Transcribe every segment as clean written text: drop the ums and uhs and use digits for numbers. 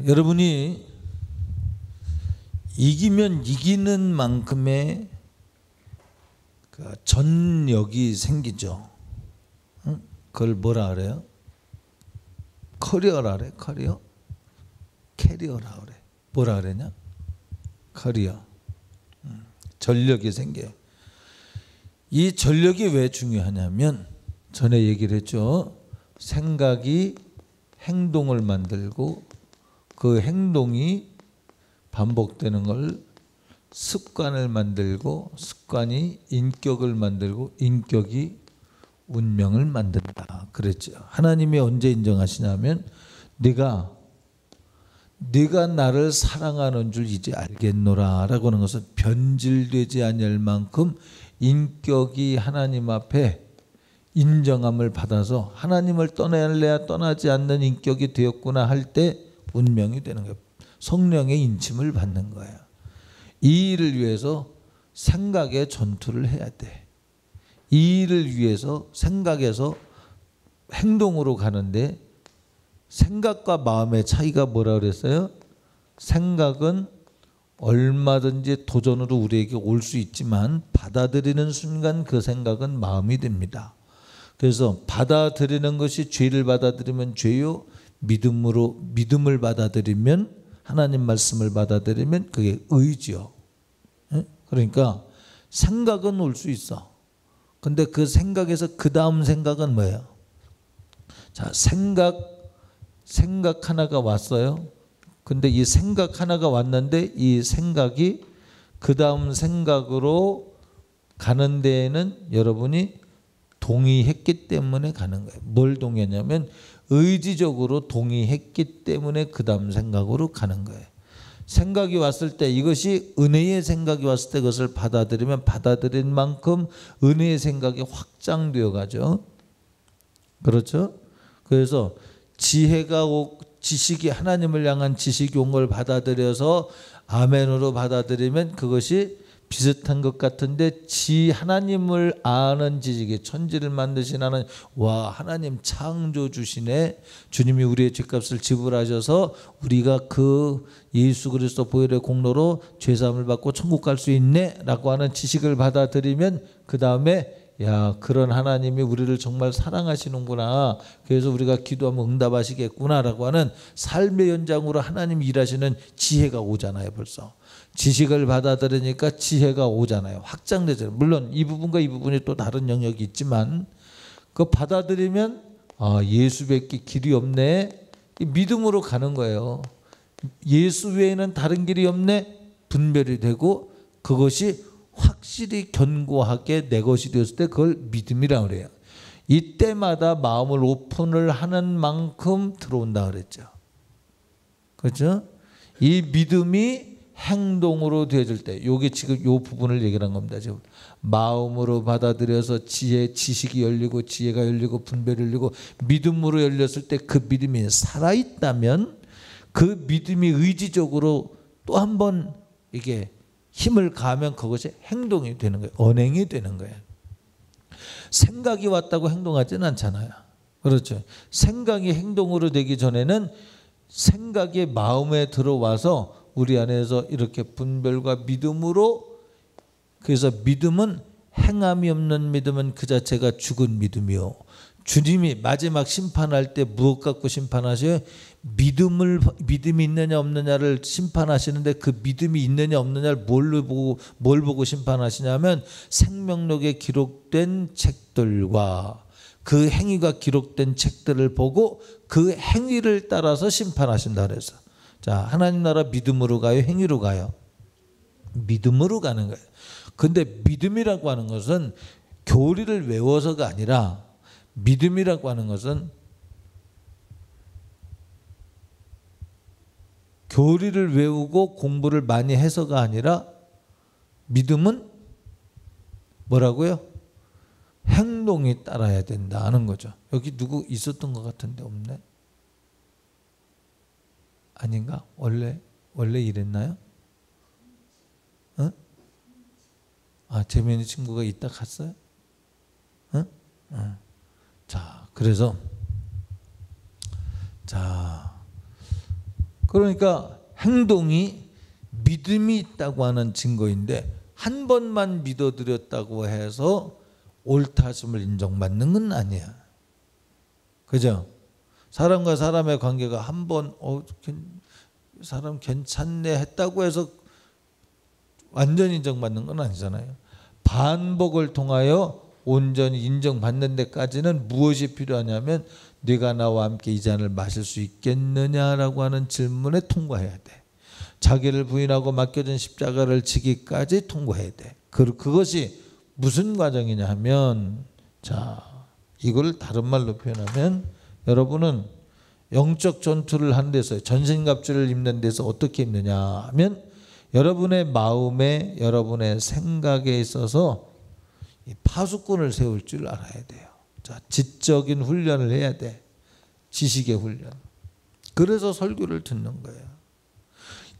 여러분이 이기면 이기는 만큼의 그 전력이 생기죠. 응? 그걸 뭐라 그래요? 커리어라 그래. 커리어? 캐리어라 그래. 뭐라 그러냐? 커리어. 전력이 생겨요. 이 전력이 왜 중요하냐면 전에 얘기를 했죠. 생각이 행동을 만들고 그 행동이 반복되는 걸 습관을 만들고 습관이 인격을 만들고 인격이 운명을 만든다. 그랬죠. 하나님이 언제 인정하시냐면 네가 나를 사랑하는 줄 이제 알겠노라 라고 하는 것은 변질되지 아니할 만큼 인격이 하나님 앞에 인정함을 받아서 하나님을 떠날래야 떠나지 않는 인격이 되었구나 할 때 운명이 되는 거예요. 성령의 인침을 받는 거예요. 이 일을 위해서 생각의 전투를 해야 돼. 이 일을 위해서 생각에서 행동으로 가는데 생각과 마음의 차이가 뭐라 그랬어요? 생각은 얼마든지 도전으로 우리에게 올 수 있지만 받아들이는 순간 그 생각은 마음이 됩니다. 그래서 받아들이는 것이 죄를 받아들이면 죄요, 믿음을 받아들이면 하나님 말씀을 받아들이면 그게 의지요. 그러니까 생각은 올 수 있어. 근데 그 생각에서 그 다음 생각은 뭐예요? 자, 생각 하나가 왔어요. 근데 이 생각 하나가 왔는데 이 생각이 그 다음 생각으로 가는 데에는 여러분이 동의했기 때문에 가는 거예요. 뭘 동의했냐면 의지적으로 동의했기 때문에 그 다음 생각으로 가는 거예요. 생각이 왔을 때 이것이 은혜의 생각이 왔을 때 그것을 받아들이면 받아들인 만큼 은혜의 생각이 확장되어 가죠. 그렇죠? 그래서 지식이 하나님을 향한 지식이 온 걸 받아들여서 아멘으로 받아들이면 그것이 비슷한 것 같은데 하나님을 아는 지식이 천지를 만드신 하나님, 와 하나님 창조주시네. 주님이 우리의 죄값을 지불하셔서 우리가 그 예수 그리스도 보혈의 공로로 죄사함을 받고 천국 갈 수 있네 라고 하는 지식을 받아들이면 그 다음에 야 그런 하나님이 우리를 정말 사랑하시는구나. 그래서 우리가 기도하면 응답하시겠구나 라고 하는 삶의 연장으로 하나님이 일하시는 지혜가 오잖아요. 벌써 지식을 받아들이니까 지혜가 오잖아요. 확장되잖아요. 물론 이 부분과 이 부분이 또 다른 영역이 있지만 그 받아들이면 아 예수 뵙기 길이 없네. 믿음으로 가는 거예요. 예수 외에는 다른 길이 없네. 분별이 되고 그것이 확실히 견고하게 내 것이 되었을 때 그걸 믿음이라고 그래요. 이때마다 마음을 오픈을 하는 만큼 들어온다 그랬죠. 그렇죠? 이 믿음이 행동으로 되어질 때, 요게 지금 요 부분을 얘기하는 겁니다. 지금 마음으로 받아들여서 지식이 열리고 지혜가 열리고 분별이 열리고 믿음으로 열렸을 때 그 믿음이 살아있다면 그 믿음이 의지적으로 또 한 번 이게 힘을 가하면 그것이 행동이 되는 거예요. 언행이 되는 거예요. 생각이 왔다고 행동하지는 않잖아요. 그렇죠. 생각이 행동으로 되기 전에는 생각이 마음에 들어와서 우리 안에서 이렇게 분별과 믿음으로, 그래서 믿음은 행함이 없는 믿음은 그 자체가 죽은 믿음이요. 주님이 마지막 심판할 때 무엇 갖고 심판하셔요? 믿음이 있느냐 없느냐를 심판하시는데 그 믿음이 있느냐 없느냐를 뭘 보고 심판하시냐면 생명록에 기록된 책들과 그 행위가 기록된 책들을 보고 그 행위를 따라서 심판하신다 그래서. 자, 하나님 나라 믿음으로 가요? 행위로 가요? 믿음으로 가는 거예요. 근데 믿음이라고 하는 것은 교리를 외워서가 아니라 믿음이라고 하는 것은 교리를 외우고 공부를 많이 해서가 아니라 믿음은 뭐라고요? 행동이 따라야 된다는 거죠. 여기 누구 있었던 것 같은데 없네? 아닌가? 원래 이랬나요? 어? 아, 재민이 친구가 이따 갔어요? 어? 자, 그래서 그러니까 행동이 믿음이 있다고 하는 증거인데 한 번만 믿어드렸다고 해서 옳다심을 인정받는 건 아니야. 그죠? 사람과 사람의 관계가 한 번 사람 괜찮네 했다고 해서 완전히 인정받는 건 아니잖아요. 반복을 통하여 온전히 인정받는 데까지는 무엇이 필요하냐면 네가 나와 함께 이 잔을 마실 수 있겠느냐라고 하는 질문에 통과해야 돼. 자기를 부인하고 맡겨진 십자가를 지기까지 통과해야 돼. 그것이 무슨 과정이냐 하면, 자, 이걸 다른 말로 표현하면 여러분은 영적 전투를 하는 데서, 전신갑주를 입는 데서 어떻게 입느냐 하면 여러분의 마음에, 여러분의 생각에 있어서 파수꾼을 세울 줄 알아야 돼요. 자, 지적인 훈련을 해야 돼. 지식의 훈련. 그래서 설교를 듣는 거예요.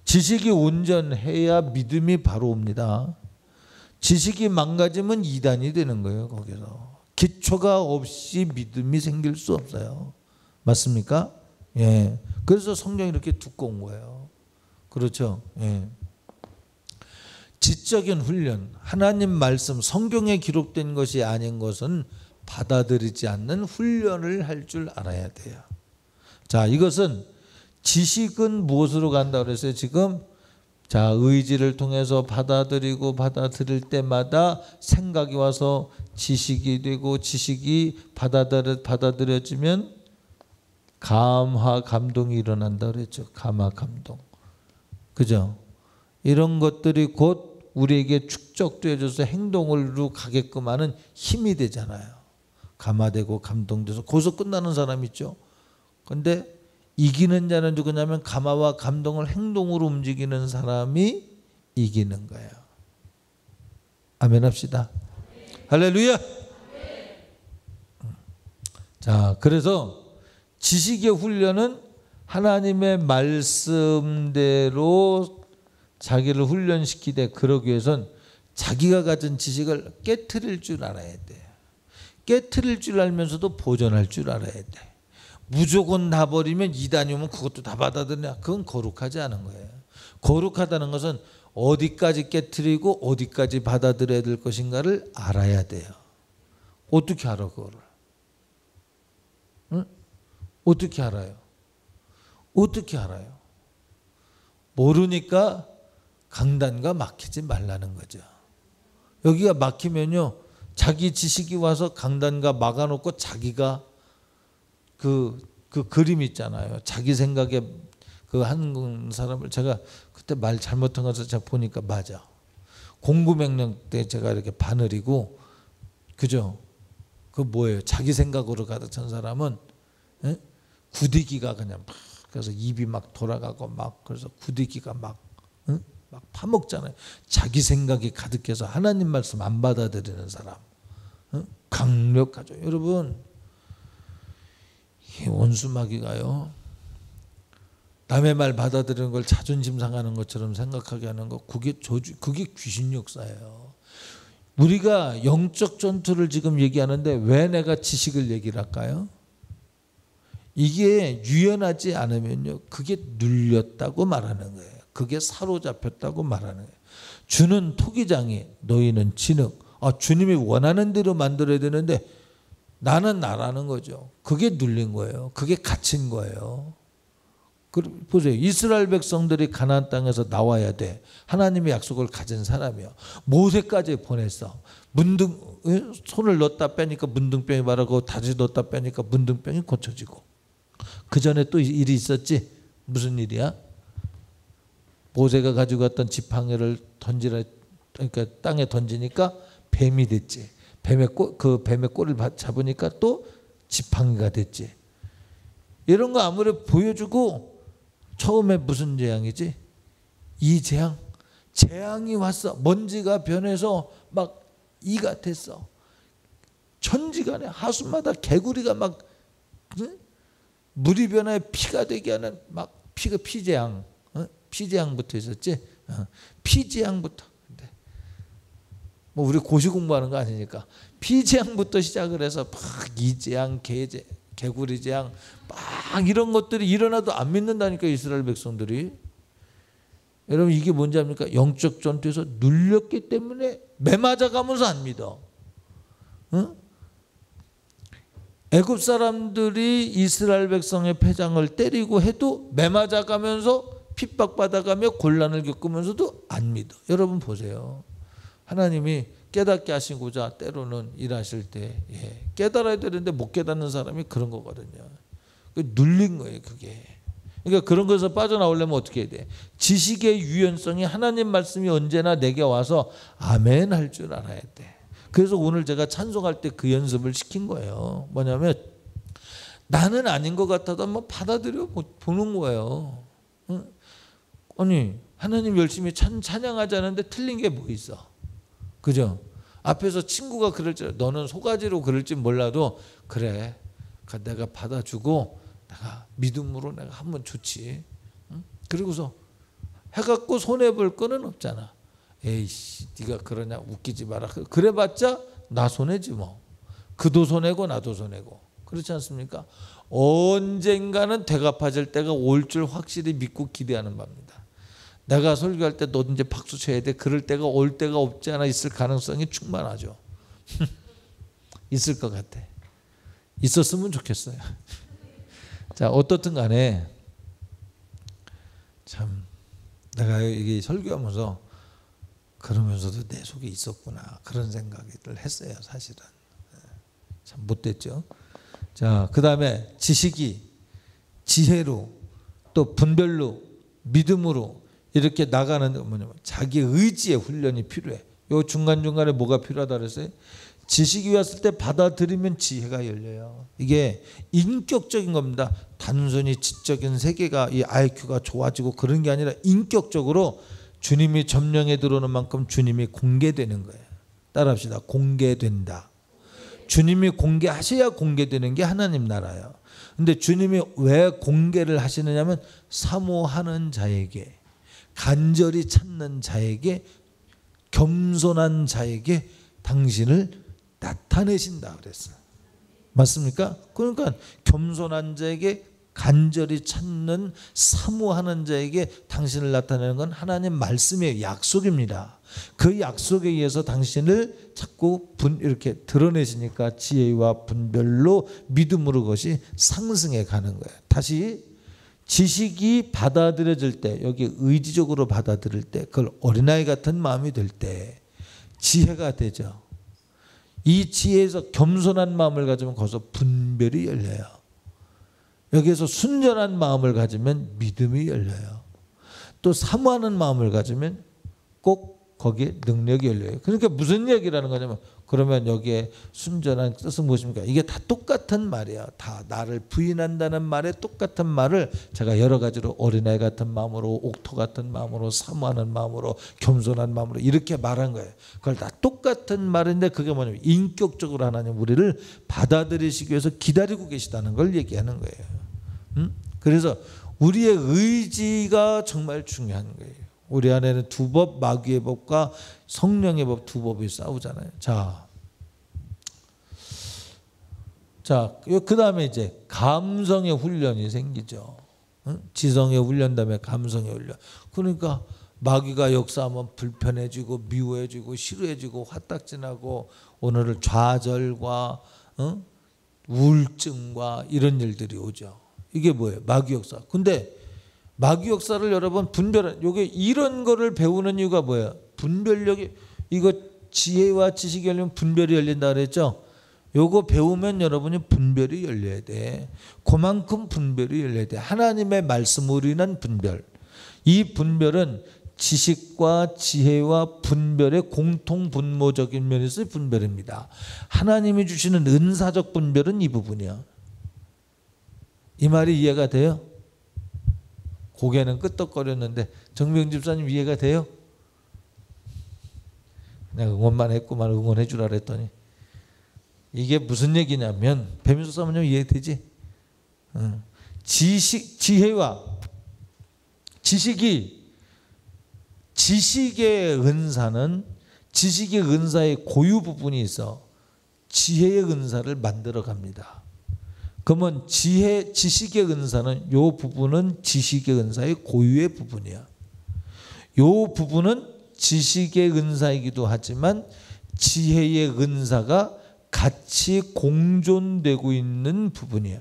지식이 온전해야 믿음이 바로 옵니다. 지식이 망가지면 이단이 되는 거예요. 거기서 기초가 없이 믿음이 생길 수 없어요. 맞습니까? 예. 그래서 성경이 이렇게 두꺼운 거예요. 그렇죠? 예. 지적인 훈련, 하나님 말씀, 성경에 기록된 것이 아닌 것은 받아들이지 않는 훈련을 할 줄 알아야 돼요. 자, 이것은 지식은 무엇으로 간다고 그랬어요? 지금 자, 의지를 통해서 받아들이고 받아들일 때마다 생각이 와서 지식이 되고, 지식이 받아들여지면 감화 감동이 일어난다 그랬죠. 감화 감동. 그죠? 이런 것들이 곧 우리에게 축적되어져서 행동으로 가게끔 하는 힘이 되잖아요. 감화되고 감동돼서 거기서 끝나는 사람 있죠. 그런데 이기는 자는 누구냐면 감화와 감동을 행동으로 움직이는 사람이 이기는 거예요. 아멘 합시다. 할렐루야. 자, 그래서 지식의 훈련은 하나님의 말씀대로 자기를 훈련시키되, 그러기 위해선 자기가 가진 지식을 깨트릴 줄 알아야 돼. 깨트릴 줄 알면서도 보존할 줄 알아야 돼. 무조건 다 버리면 이단이 오면 그것도 다 받아들이냐? 그건 거룩하지 않은 거예요. 거룩하다는 것은 어디까지 깨트리고 어디까지 받아들여야 될 것인가를 알아야 돼요. 어떻게 알아 그거를? 응? 어떻게 알아요? 어떻게 알아요? 모르니까 강단과 막히지 말라는 거죠. 여기가 막히면요, 자기 지식이 와서 강단과 막아놓고 자기가 그 그림 있잖아요. 자기 생각에 그 한 사람을, 제가 그때 말 잘못한 것을 제가 보니까 맞아. 공구명령 때 제가 이렇게 바늘이고, 그죠? 그 뭐예요? 자기 생각으로 가득 찬 사람은 구디기가 그냥 막, 그래서 입이 막 돌아가고 막, 그래서 구디기가 막 파먹잖아요. 자기 생각이 가득해서 하나님 말씀 안 받아들이는 사람, 강력하죠. 여러분, 이 원수마귀가요, 남의 말 받아들이는 걸 자존심 상하는 것처럼 생각하게 하는 거, 그게 귀신 역사예요. 우리가 영적 전투를 지금 얘기하는데 왜 내가 지식을 얘기를 할까요? 이게 유연하지 않으면요, 그게 눌렸다고 말하는 거예요. 그게 사로잡혔다고 말하는 거예요. 주는 토기장이, 너희는 진흙. 주님이 원하는 대로 만들어야 되는데 나는 나라는 거죠. 그게 눌린 거예요. 그게 갇힌 거예요. 보세요. 이스라엘 백성들이 가나안 땅에서 나와야 돼. 하나님의 약속을 가진 사람이요. 모세까지 보냈어. 손을 넣었다 빼니까 문둥병이 말하고, 다시 넣었다 빼니까 문둥병이 고쳐지고. 그 전에 또 일이 있었지. 무슨 일이야? 모세가 가지고 왔던 지팡이를 그러니까 땅에 던지니까 뱀이 됐지. 뱀의 꼬리를 잡으니까 또 지팡이가 됐지. 이런 거 아무리 보여주고, 처음에 무슨 재앙이지? 이 재앙이 왔어. 먼지가 변해서 막 이가 됐어. 천지간에 하수마다 개구리가 막 물이 변해 피가 되게 하는 막 피재앙. 피재앙부터 있었지. 피재앙부터. 근데 우리 고시 공부하는 거 아니니까 피재앙부터 시작을 해서 막 이재앙, 개구리 재앙 막 이런 것들이 일어나도 안 믿는다니까 이스라엘 백성들이. 여러분 이게 뭔지 압니까? 영적 전투에서 눌렸기 때문에 매맞아가면서 안 믿어. 응? 애굽 사람들이 이스라엘 백성의 패장을 때리고 해도 매맞아가면서 핍박받아가며 곤란을 겪으면서도 안 믿어. 여러분 보세요. 하나님이 깨닫게 하시고자 때로는 일하실 때 깨달아야 되는데 못 깨닫는 사람이 그런 거거든요. 눌린 거예요 그게. 그러니까 그런 것에서 빠져나오려면 어떻게 해야 돼? 지식의 유연성이 하나님 말씀이 언제나 내게 와서 아멘 할 줄 알아야 돼. 그래서 오늘 제가 찬송할 때 그 연습을 시킨 거예요. 뭐냐면 나는 아닌 것 같아도 한번 받아들여 보는 거예요. 응? 아니 하나님 열심히 찬양하자는데 틀린 게 뭐 있어? 그죠? 앞에서 친구가 그럴지 너는 소가지로 그럴지 몰라도 그래 내가 받아주고 내가 믿음으로 내가 한번 좋지. 응? 그리고서 해갖고 손해볼 거는 없잖아. 에이씨 네가 그러냐 웃기지 마라. 그래봤자 나 손해지 뭐. 그도 손해고 나도 손해고. 그렇지 않습니까? 언젠가는 되갚아질 때가 올 줄 확실히 믿고 기대하는 바입니다. 내가 설교할 때 너 이제 박수 쳐야 돼. 그럴 때가 올 때가 없지 않아 있을 가능성이 충만하죠. 있을 것 같아. 있었으면 좋겠어요. 자 어떻든 간에 참 내가 이게 설교하면서 그러면서도 내 속에 있었구나 그런 생각을 했어요. 사실은 참 못됐죠. 자 그 다음에 지식이 지혜로 또 분별로 믿음으로 이렇게 나가는 뭐냐면 자기 의지의 훈련이 필요해. 요 중간중간에 뭐가 필요하다 그랬어요? 지식이 왔을 때 받아들이면 지혜가 열려요. 이게 인격적인 겁니다. 단순히 지적인 세계가 이 IQ가 좋아지고 그런 게 아니라 인격적으로 주님이 점령에 들어오는 만큼 주님이 공개되는 거예요. 따라합시다. 공개된다. 주님이 공개하셔야 공개되는 게 하나님 나라예요. 근데 주님이 왜 공개를 하시느냐면 사모하는 자에게 간절히 찾는 자에게 겸손한 자에게 당신을 나타내신다 그랬어요. 맞습니까? 그러니까 겸손한 자에게 간절히 찾는 사모하는 자에게 당신을 나타내는 건 하나님 말씀의 약속입니다. 그 약속에 의해서 당신을 자꾸 이렇게 드러내시니까 지혜와 분별로 믿음으로 그것이 상승해 가는 거예요. 다시 지식이 받아들여질 때 여기 의지적으로 받아들일 때 그걸 어린아이 같은 마음이 될 때 지혜가 되죠. 이 지혜에서 겸손한 마음을 가지면 거기서 분별이 열려요. 여기에서 순전한 마음을 가지면 믿음이 열려요. 또 사모하는 마음을 가지면 꼭 거기에 능력이 열려요. 그러니까 무슨 얘기라는 거냐면 그러면 여기에 순전한 뜻은 무엇입니까? 이게 다 똑같은 말이에요. 다 나를 부인한다는 말에 똑같은 말을 제가 여러 가지로 어린아이 같은 마음으로 옥토 같은 마음으로 사모하는 마음으로 겸손한 마음으로 이렇게 말한 거예요. 그걸 다 똑같은 말인데 그게 뭐냐면 인격적으로 하나님 우리를 받아들이시기 위해서 기다리고 계시다는 걸 얘기하는 거예요. 그래서 우리의 의지가 정말 중요한 거예요. 우리 안에는 두 법, 마귀의 법과 성령의 법 두 법이 싸우잖아요. 자, 그 다음에 이제 감성의 훈련이 생기죠. 지성의 훈련 다음에 감성의 훈련. 그러니까 마귀가 역사하면 불편해지고 미워해지고 싫어해지고 화딱지나고 오늘은 좌절과 우울증과 이런 일들이 오죠. 이게 뭐예요? 마귀 역사. 근데 마귀 역사를 여러분 분별한 요게 이런 거를 배우는 이유가 뭐예요? 분별력이 이거 지혜와 지식이 열리면 분별이 열린다 그랬죠? 요거 배우면 여러분이 분별이 열려야 돼. 그만큼 분별이 열려야 돼. 하나님의 말씀으로 인한 분별. 이 분별은 지식과 지혜와 분별의 공통 분모적인 면에서의 분별입니다. 하나님이 주시는 은사적 분별은 이 부분이야. 이 말이 이해가 돼요? 고개는 끄덕거렸는데 정명 집사님 이해가 돼요? 그냥 응원만 했구만 응원해 주라 그랬더니 이게 무슨 얘기냐면 배민수 사모님 이해되지? 지혜와 지식의 은사는 지식의 은사의 고유 부분이 있어 지혜의 은사를 만들어 갑니다. 그러면 지식의 은사는 요 부분은 지식의 은사의 고유의 부분이야. 요 부분은 지식의 은사이기도 하지만 지혜의 은사가 같이 공존되고 있는 부분이야.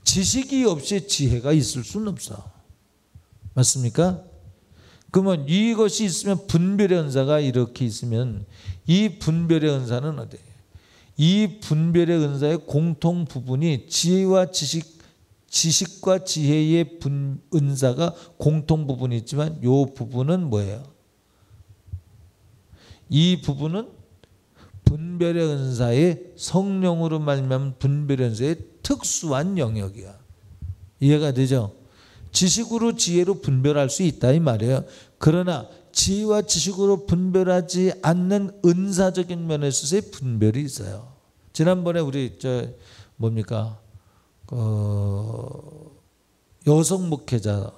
지식이 없이 지혜가 있을 수는 없어. 맞습니까? 그러면 이것이 있으면 분별의 은사가 이렇게 있으면 이 분별의 은사는 어디예요? 이 분별의 은사의 공통 부분이 지혜와 지식과 지혜의 은사가 공통 부분이 있지만 이 부분은 뭐예요? 이 부분은 분별의 은사의 성령으로 말미암은 분별의 은사의 특수한 영역이야. 이해가 되죠? 지식으로 지혜로 분별할 수 있다 이 말이에요. 그러나 지혜와 지식으로 분별하지 않는 은사적인 면에 있어서의 분별이 있어요. 지난번에 우리 여성 목회자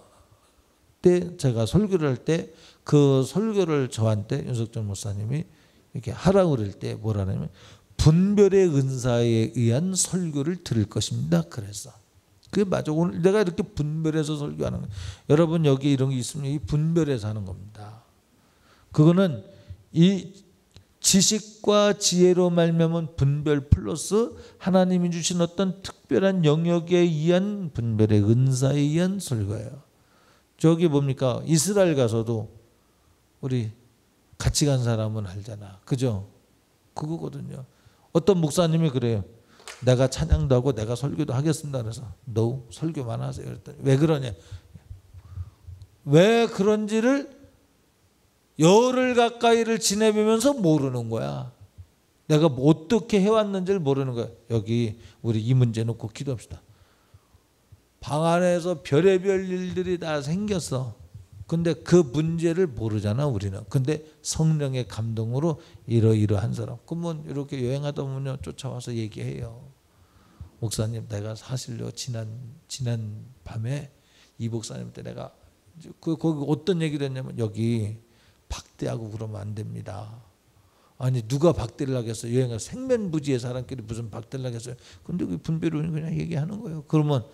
때 제가 설교를 할 때 그 설교를 저한테 윤석정 목사님이 이렇게 하라고 그럴 때 뭐라냐면 분별의 은사에 의한 설교를 들을 것입니다. 그래서 그게 맞아. 오늘 내가 이렇게 분별해서 설교하는 거예요. 여러분 여기 이런 게 있으면 이 분별해서 하는 겁니다. 그거는 이 지식과 지혜로 말미암은 분별 플러스 하나님이 주신 어떤 특별한 영역에 의한 분별의 은사에 의한 설교예요. 저기 뭡니까? 이스라엘 가서도 우리 같이 간 사람은 알잖아. 그죠? 그거거든요. 어떤 목사님이 그래요. 내가 찬양도 하고 내가 설교도 하겠습니다. 그래서 너 설교만 하세요. 그랬더니 왜 그러냐? 왜 그런지를 열흘 가까이를 지내면서 모르는 거야. 내가 어떻게 해왔는지를 모르는 거야. 여기 우리 이 문제 놓고 기도합시다. 방 안에서 별의별 일들이 다 생겼어. 근데 그 문제를 모르잖아 우리는. 근데 성령의 감동으로 이러이러한 사람. 그러면 이렇게 여행하다 보면 쫓아와서 얘기해요. 목사님 내가 사실요 지난 밤에 이 목사님한테 내가 거기 어떤 얘기를 했냐면 여기 박대하고 그러면 안 됩니다. 아니 누가 박대를 하겠어요. 여행을 생면부지의 사람끼리 무슨 박대를 하겠어요. 근데 그 분별은 그냥 얘기하는 거예요. 그러면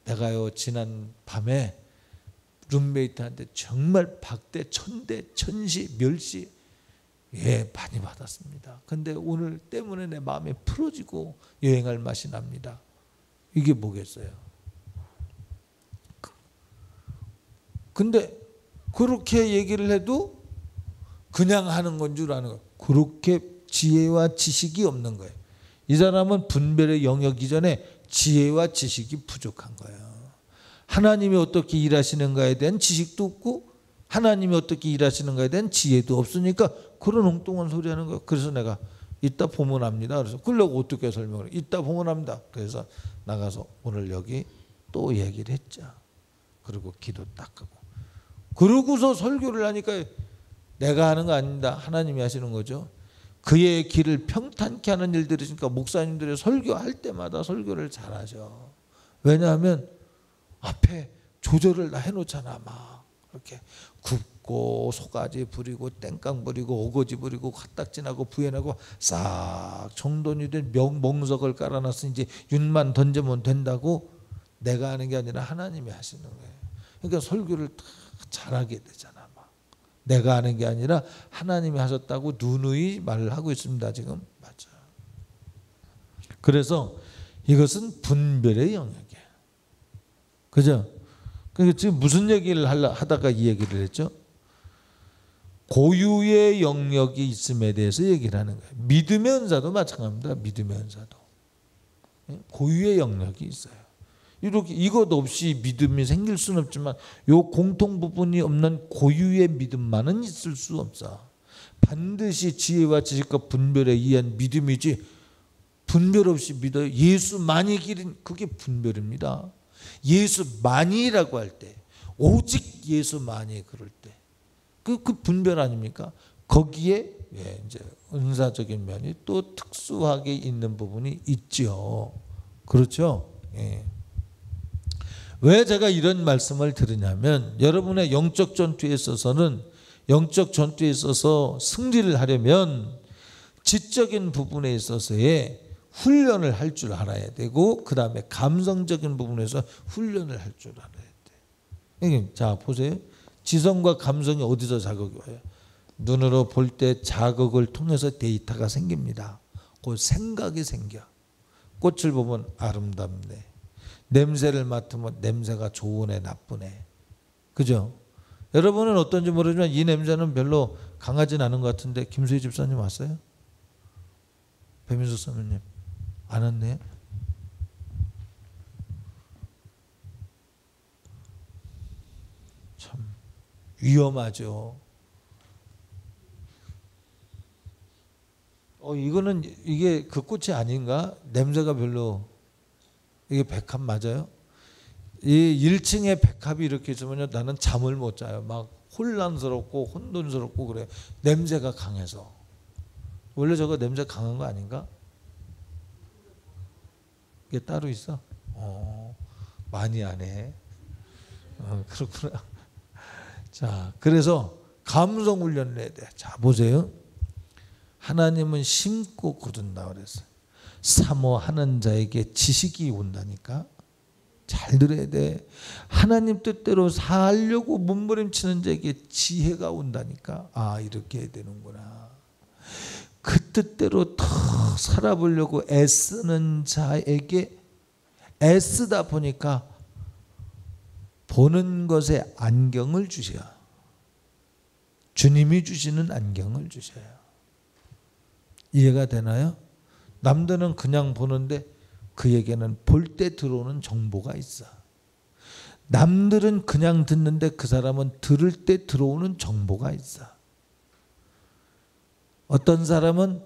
내가요 지난 밤에 룸메이트한테 정말 박대, 천대, 천시, 멸시 많이 받았습니다. 근데 오늘 때문에 내 마음이 풀어지고 여행할 맛이 납니다. 이게 뭐겠어요? 근데 그렇게 얘기를 해도 그냥 하는 건 줄 아는 거예요. 그렇게 지혜와 지식이 없는 거예요. 이 사람은 분별의 영역 이전에 지혜와 지식이 부족한 거예요. 하나님이 어떻게 일하시는가에 대한 지식도 없고 하나님이 어떻게 일하시는가에 대한 지혜도 없으니까 그런 엉뚱한 소리 하는 거예요. 그래서 내가 이따 보면 압니다. 그래서 그러려고 어떻게 설명을 해? 이따 보면 압니다. 그래서 나가서 오늘 여기 또 얘기를 했죠. 그리고 기도 딱 하고 그러고서 설교를 하니까 내가 하는 거 아닙니다. 하나님이 하시는 거죠. 그의 길을 평탄케 하는 일들이 있으니까 목사님들이 설교할 때마다 설교를 잘하죠. 왜냐하면 앞에 조절을 다 해놓잖아. 막 이렇게 굽고 소가지 부리고 땡깡 부리고 오거지 부리고 화딱지나고 부연하고 싹 정돈이 된 멍석을 깔아놨으니 이제 윤만 던지면 된다고 내가 하는 게 아니라 하나님이 하시는 거예요. 그러니까 설교를 다 잘하게 되잖아. 막 내가 하는 게 아니라 하나님이 하셨다고 누누이 말을 하고 있습니다. 지금 맞아. 그래서 이것은 분별의 영역이에요. 그죠? 그러니까 지금 무슨 얘기를 하다가 이 얘기를 했죠? 고유의 영역이 있음에 대해서 얘기를 하는 거예요. 믿음의 은사도 마찬가지입니다. 믿음의 은사도. 고유의 영역이 있어요. 이렇게 이것 없이 믿음이 생길 수는 없지만 요 공통 부분이 없는 고유의 믿음만은 있을 수 없어. 반드시 지혜와 지식과 분별에 의한 믿음이지 분별 없이 믿어요. 예수만이 길인 그게 분별입니다. 예수만이라고 할 때 오직 예수만이 그럴 때 그 분별 아닙니까? 거기에 이제 은사적인 면이 또 특수하게 있는 부분이 있죠. 그렇죠? 예. 왜 제가 이런 말씀을 드리냐면 여러분의 영적 전투에 있어서는 영적 전투에 있어서 승리를 하려면 지적인 부분에 있어서의 훈련을 할 줄 알아야 되고 그 다음에 감성적인 부분에서 훈련을 할 줄 알아야 돼. 자 보세요. 지성과 감성이 어디서 자극이 와요? 눈으로 볼 때 자극을 통해서 데이터가 생깁니다. 그 생각이 생겨. 꽃을 보면 아름답네. 냄새를 맡으면 냄새가 좋으네 나쁘네. 그죠? 여러분은 어떤지 모르지만 이 냄새는 별로 강하진 않은 것 같은데 김수희 집사님 왔어요? 배민수 선배님 안 왔네요? 참 위험하죠. 이거는 이게 그 꽃이 아닌가? 냄새가 별로. 이게 백합 맞아요? 이 1층에 백합이 이렇게 있으면 나는 잠을 못 자요. 막 혼란스럽고 혼돈스럽고 그래요. 냄새가 강해서. 원래 저거 냄새 강한 거 아닌가? 이게 따로 있어? 많이 안 해. 그렇구나. 자, 그래서 감성 훈련을 해야 돼. 자, 보세요. 하나님은 심고 거둔다 그랬어요. 사모하는 자에게 지식이 온다니까. 잘 들어야 돼. 하나님 뜻대로 살려고 몸부림치는 자에게 지혜가 온다니까. 아, 이렇게 해야 되는구나. 그 뜻대로 더 살아보려고 애쓰는 자에게 애쓰다 보니까 보는 것에 안경을 주셔. 주님이 주시는 안경을 주셔요. 이해가 되나요? 남들은 그냥 보는데 그에게는 볼 때 들어오는 정보가 있어. 남들은 그냥 듣는데 그 사람은 들을 때 들어오는 정보가 있어. 어떤 사람은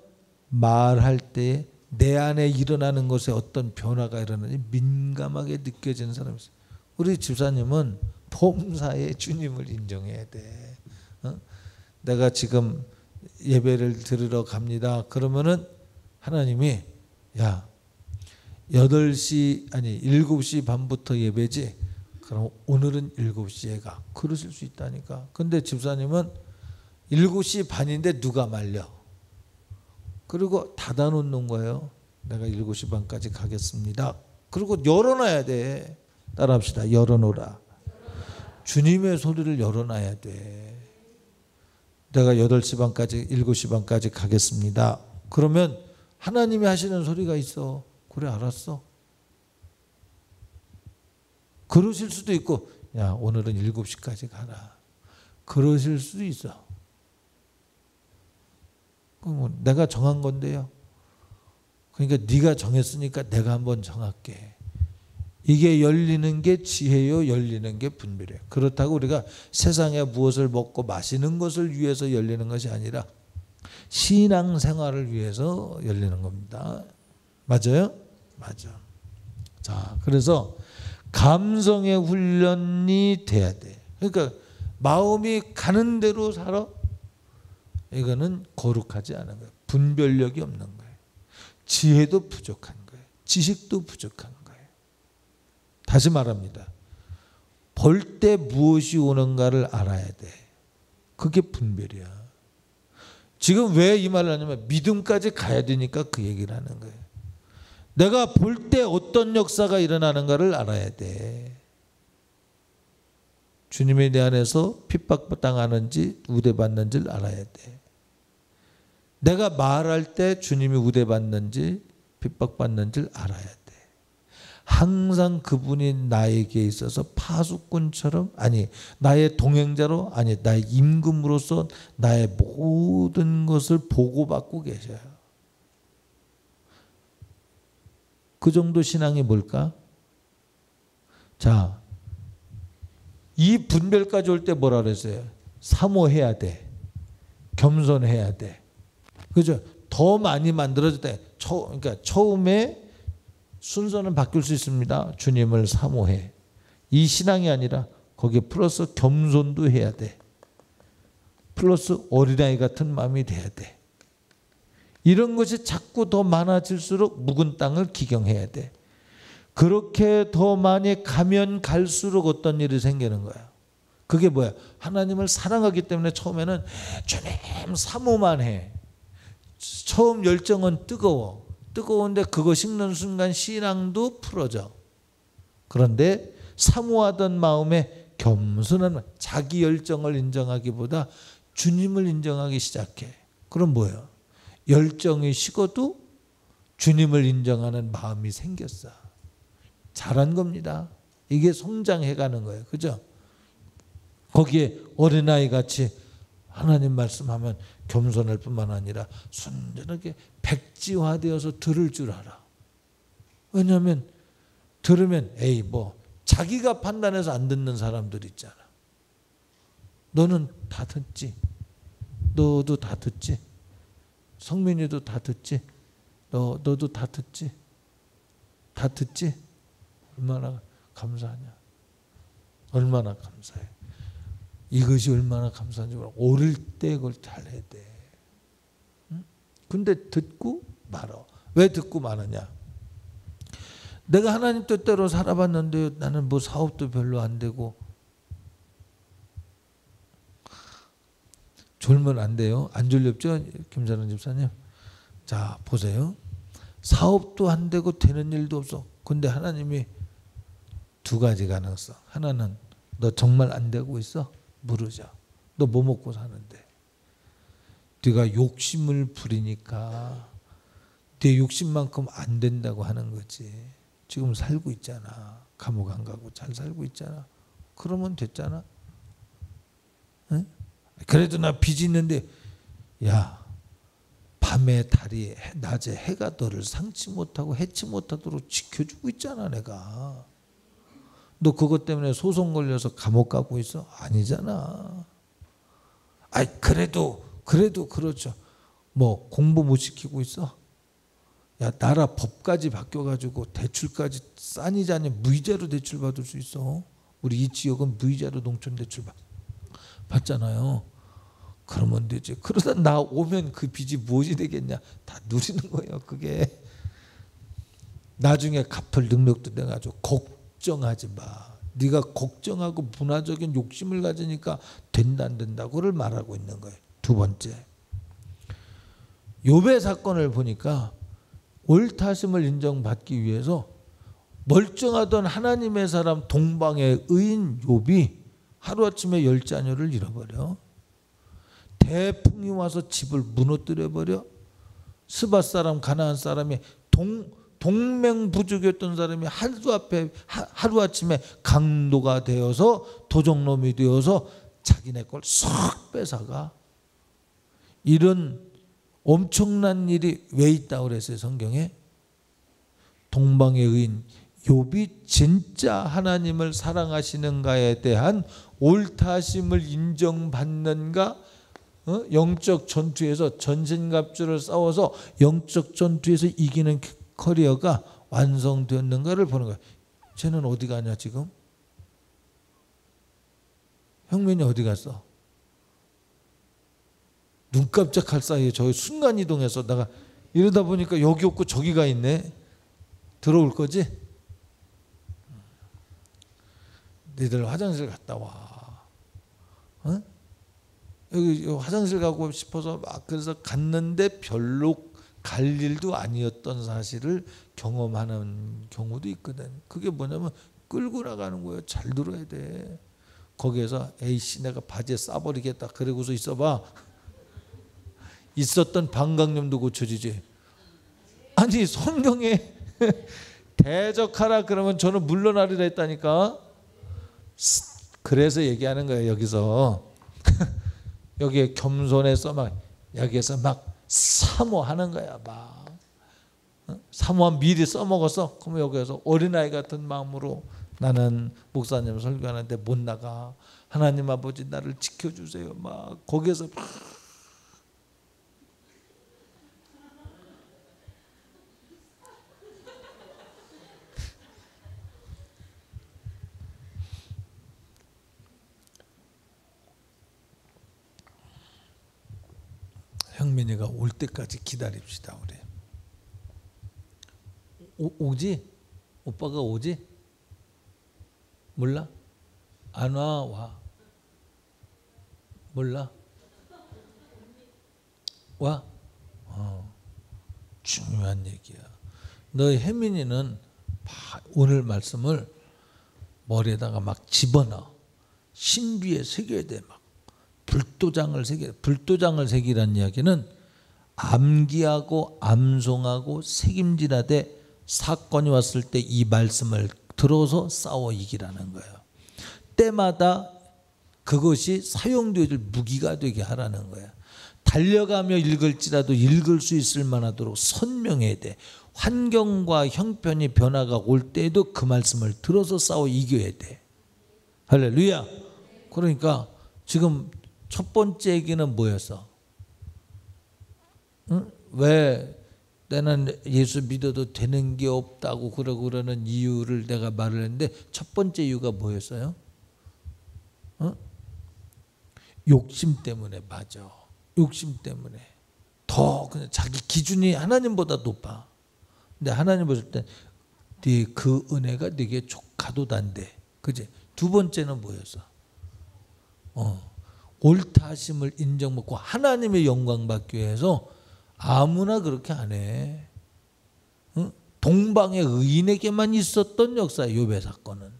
말할 때 내 안에 일어나는 것에 어떤 변화가 일어나는지 민감하게 느껴지는 사람이 있어요. 우리 집사님은 범사에 주님을 인정해야 돼. 내가 지금 예배를 드리러 갑니다. 그러면은 하나님이 야 8시 아니 7시 반부터 예배지. 그럼 오늘은 7시에 가. 그러실 수 있다니까. 근데 집사님은 7시 반인데 누가 말려. 그리고 닫아놓는 거예요. 내가 7시 반까지 가겠습니다. 그리고 열어놔야 돼. 따라합시다. 열어놓으라. 주님의 소리를 열어놔야 돼. 내가 8시 반까지 7시 반까지 가겠습니다. 그러면 하나님이 하시는 소리가 있어. 그래 알았어. 그러실 수도 있고 야 오늘은 7시까지 가라. 그러실 수도 있어. 그럼 내가 정한 건데요. 그러니까 네가 정했으니까 내가 한번 정할게. 이게 열리는 게 지혜요, 열리는 게 분별이에요. 그렇다고 우리가 세상에 무엇을 먹고 마시는 것을 위해서 열리는 것이 아니라 신앙생활을 위해서 열리는 겁니다. 맞아요? 맞아. 자, 그래서 감성의 훈련이 돼야 돼. 그러니까 마음이 가는 대로 살아. 이거는 거룩하지 않은 거예요. 분별력이 없는 거예요. 지혜도 부족한 거예요. 지식도 부족한 거예요. 다시 말합니다. 볼 때 무엇이 오는가를 알아야 돼. 그게 분별이야. 지금 왜 이 말을 하냐면 믿음까지 가야 되니까 그 얘기를 하는 거예요. 내가 볼 때 어떤 역사가 일어나는가를 알아야 돼. 주님이 내 안에서 핍박당하는지 우대받는지를 알아야 돼. 내가 말할 때 주님이 우대받는지 핍박받는지를 알아야 돼. 항상 그분이 나에게 있어서 파수꾼처럼 아니 나의 동행자로 아니 나의 임금으로서 나의 모든 것을 보고받고 계셔요. 그 정도 신앙이 뭘까? 자, 이 분별까지 올 때 뭐라 그랬어요? 사모해야 돼. 겸손해야 돼. 그죠? 더 많이 만들어질 때, 그러니까 처음에 순서는 바뀔 수 있습니다. 주님을 사모해. 이 신앙이 아니라 거기에 플러스 겸손도 해야 돼. 플러스 어린아이 같은 마음이 돼야 돼. 이런 것이 자꾸 더 많아질수록 묵은 땅을 기경해야 돼. 그렇게 더 많이 가면 갈수록 어떤 일이 생기는 거야. 그게 뭐야? 하나님을 사랑하기 때문에 처음에는 주님 사모만 해. 처음 열정은 뜨거워. 뜨거운데 그거 식는 순간 신앙도 풀어져. 그런데 사모하던 마음에 겸손한 자기 열정을 인정하기보다 주님을 인정하기 시작해. 그럼 뭐예요? 열정이 식어도 주님을 인정하는 마음이 생겼어. 잘한 겁니다. 이게 성장해 가는 거예요. 그죠? 거기에 어린아이 같이 하나님 말씀하면 겸손할 뿐만 아니라 순전하게 백지화되어서 들을 줄 알아. 왜냐하면 들으면 에이 뭐 자기가 판단해서 안 듣는 사람들 있잖아. 너는 다 듣지. 너도 다 듣지. 성민이도 다 듣지. 너도 다 듣지. 다 듣지. 얼마나 감사하냐. 얼마나 감사해. 이것이 얼마나 감사한지 몰라. 오를 때 그걸 잘해야 돼. 응? 근데 듣고 말어. 왜 듣고 마느냐. 내가 하나님 뜻대로 살아봤는데 나는 뭐 사업도 별로 안 되고. 졸면 안 돼요. 안 졸렵죠? 김사랑 집사님. 자 보세요. 사업도 안 되고 되는 일도 없어. 근데 하나님이 두 가지 가능성. 하나는 너 정말 안 되고 있어? 물으자. 너 뭐 먹고 사는데? 네가 욕심을 부리니까 네 욕심만큼 안 된다고 하는 거지. 지금 살고 있잖아. 감옥 안 가고 잘 살고 있잖아. 그러면 됐잖아. 응? 그래도 나 빚이 있는데 야 밤에 달이 낮에 해가 너를 상치 못하고 해치 못하도록 지켜주고 있잖아 내가. 너 그것 때문에 소송 걸려서 감옥 가고 있어? 아니잖아. 아이 그래도 그렇죠. 뭐 공부 못 시키고 있어? 야 나라 법까지 바뀌어가지고 대출까지 싸니자니 무이자로 대출 받을 수 있어. 우리 이 지역은 무이자로 농촌 대출 받잖아요. 그러면 되지. 그러다 나 오면 그 빚이 무엇이 되겠냐. 다 누리는 거예요. 그게. 나중에 갚을 능력도 돼가지고 걱정하지 마. 네가 걱정하고 문화적인 욕심을 가지니까 된다 안 된다고를 말하고 있는 거예요. 두 번째. 욥의 사건을 보니까 옳다심을 인정받기 위해서 멀쩡하던 하나님의 사람 동방의 의인 욥이 하루아침에 10자녀를 잃어버려. 대풍이 와서 집을 무너뜨려버려. 스밧 사람 가나안 사람이 동맹부족이었던 사람이 하루아침에 강도가 되어서 도적놈이 되어서 자기네 걸 쏙 뺏어가. 이런 엄청난 일이 왜 있다고 그랬어요 성경에? 동방의 의인 욥이 진짜 하나님을 사랑하시는가에 대한 옳다심을 인정받는가? 영적 전투에서 전신갑주를 싸워서 영적 전투에서 이기는 커리어가 완성되었는가를 보는 거예요. 쟤는 어디 가냐 지금? 형민이 어디 갔어? 눈 깜짝할 사이에 저 순간이동해서 내가 이러다 보니까 여기 없고 저기가 있네. 들어올 거지? 너희들 화장실 갔다 와. 어? 여기 화장실 가고 싶어서 막 그래서 갔는데 별로 갈 일도 아니었던 사실을 경험하는 경우도 있거든. 그게 뭐냐면 끌고 나가는 거예요. 잘 들어야 돼. 거기에서 에이씨 내가 바지에 싸버리겠다. 그러고서 있어봐. 있었던 방광염도 고쳐지지. 아니 성경에 대적하라 그러면 저는 물러나리라 했다니까. 그래서 얘기하는 거예요. 여기서 여기에 겸손해서 막 여기에서 막 사모하는 거야. 막 사모한 미리 써먹어서 그러면 여기에서 어린아이 같은 마음으로 나는 목사님 설교하는데 못 나가. 하나님 아버지 나를 지켜주세요. 막 거기에서 막 형민이가 올 때까지 기다립시다. 우리 오지? 오빠가 오지? 몰라? 안 와? 와? 몰라? 와? 중요한 얘기야. 너희 혜민이는 오늘 말씀을 머리에다가 막 집어넣어. 신비에 새겨야 돼. 막 불도장을 새겨. 불도장을 새기라는 이야기는 암기하고 암송하고 새김질하되 사건이 왔을 때 이 말씀을 들어서 싸워 이기라는 거예요. 때마다 그것이 사용되어질 무기가 되게 하라는 거야. 달려가며 읽을지라도 읽을 수 있을 만하도록 선명해야 돼. 환경과 형편이 변화가 올 때에도 그 말씀을 들어서 싸워 이겨야 돼. 할렐루야. 그러니까 지금 첫 번째 얘기는 뭐였어? 응? 왜 나는 예수 믿어도 되는 게 없다고 그러는 이유를 내가 말을 했는데 첫 번째 이유가 뭐였어요? 응? 욕심 때문에. 맞아. 욕심 때문에. 더 그냥 자기 기준이 하나님보다 높아. 근데 하나님 보실 때 그 은혜가 네게 조카도단데. 그지? 두 번째는 뭐였어? 옳다 하심을 인정받고 하나님의 영광 받기 위해서 아무나 그렇게 안 해. 응? 동방의 의인에게만 있었던 역사야, 욥의 사건은.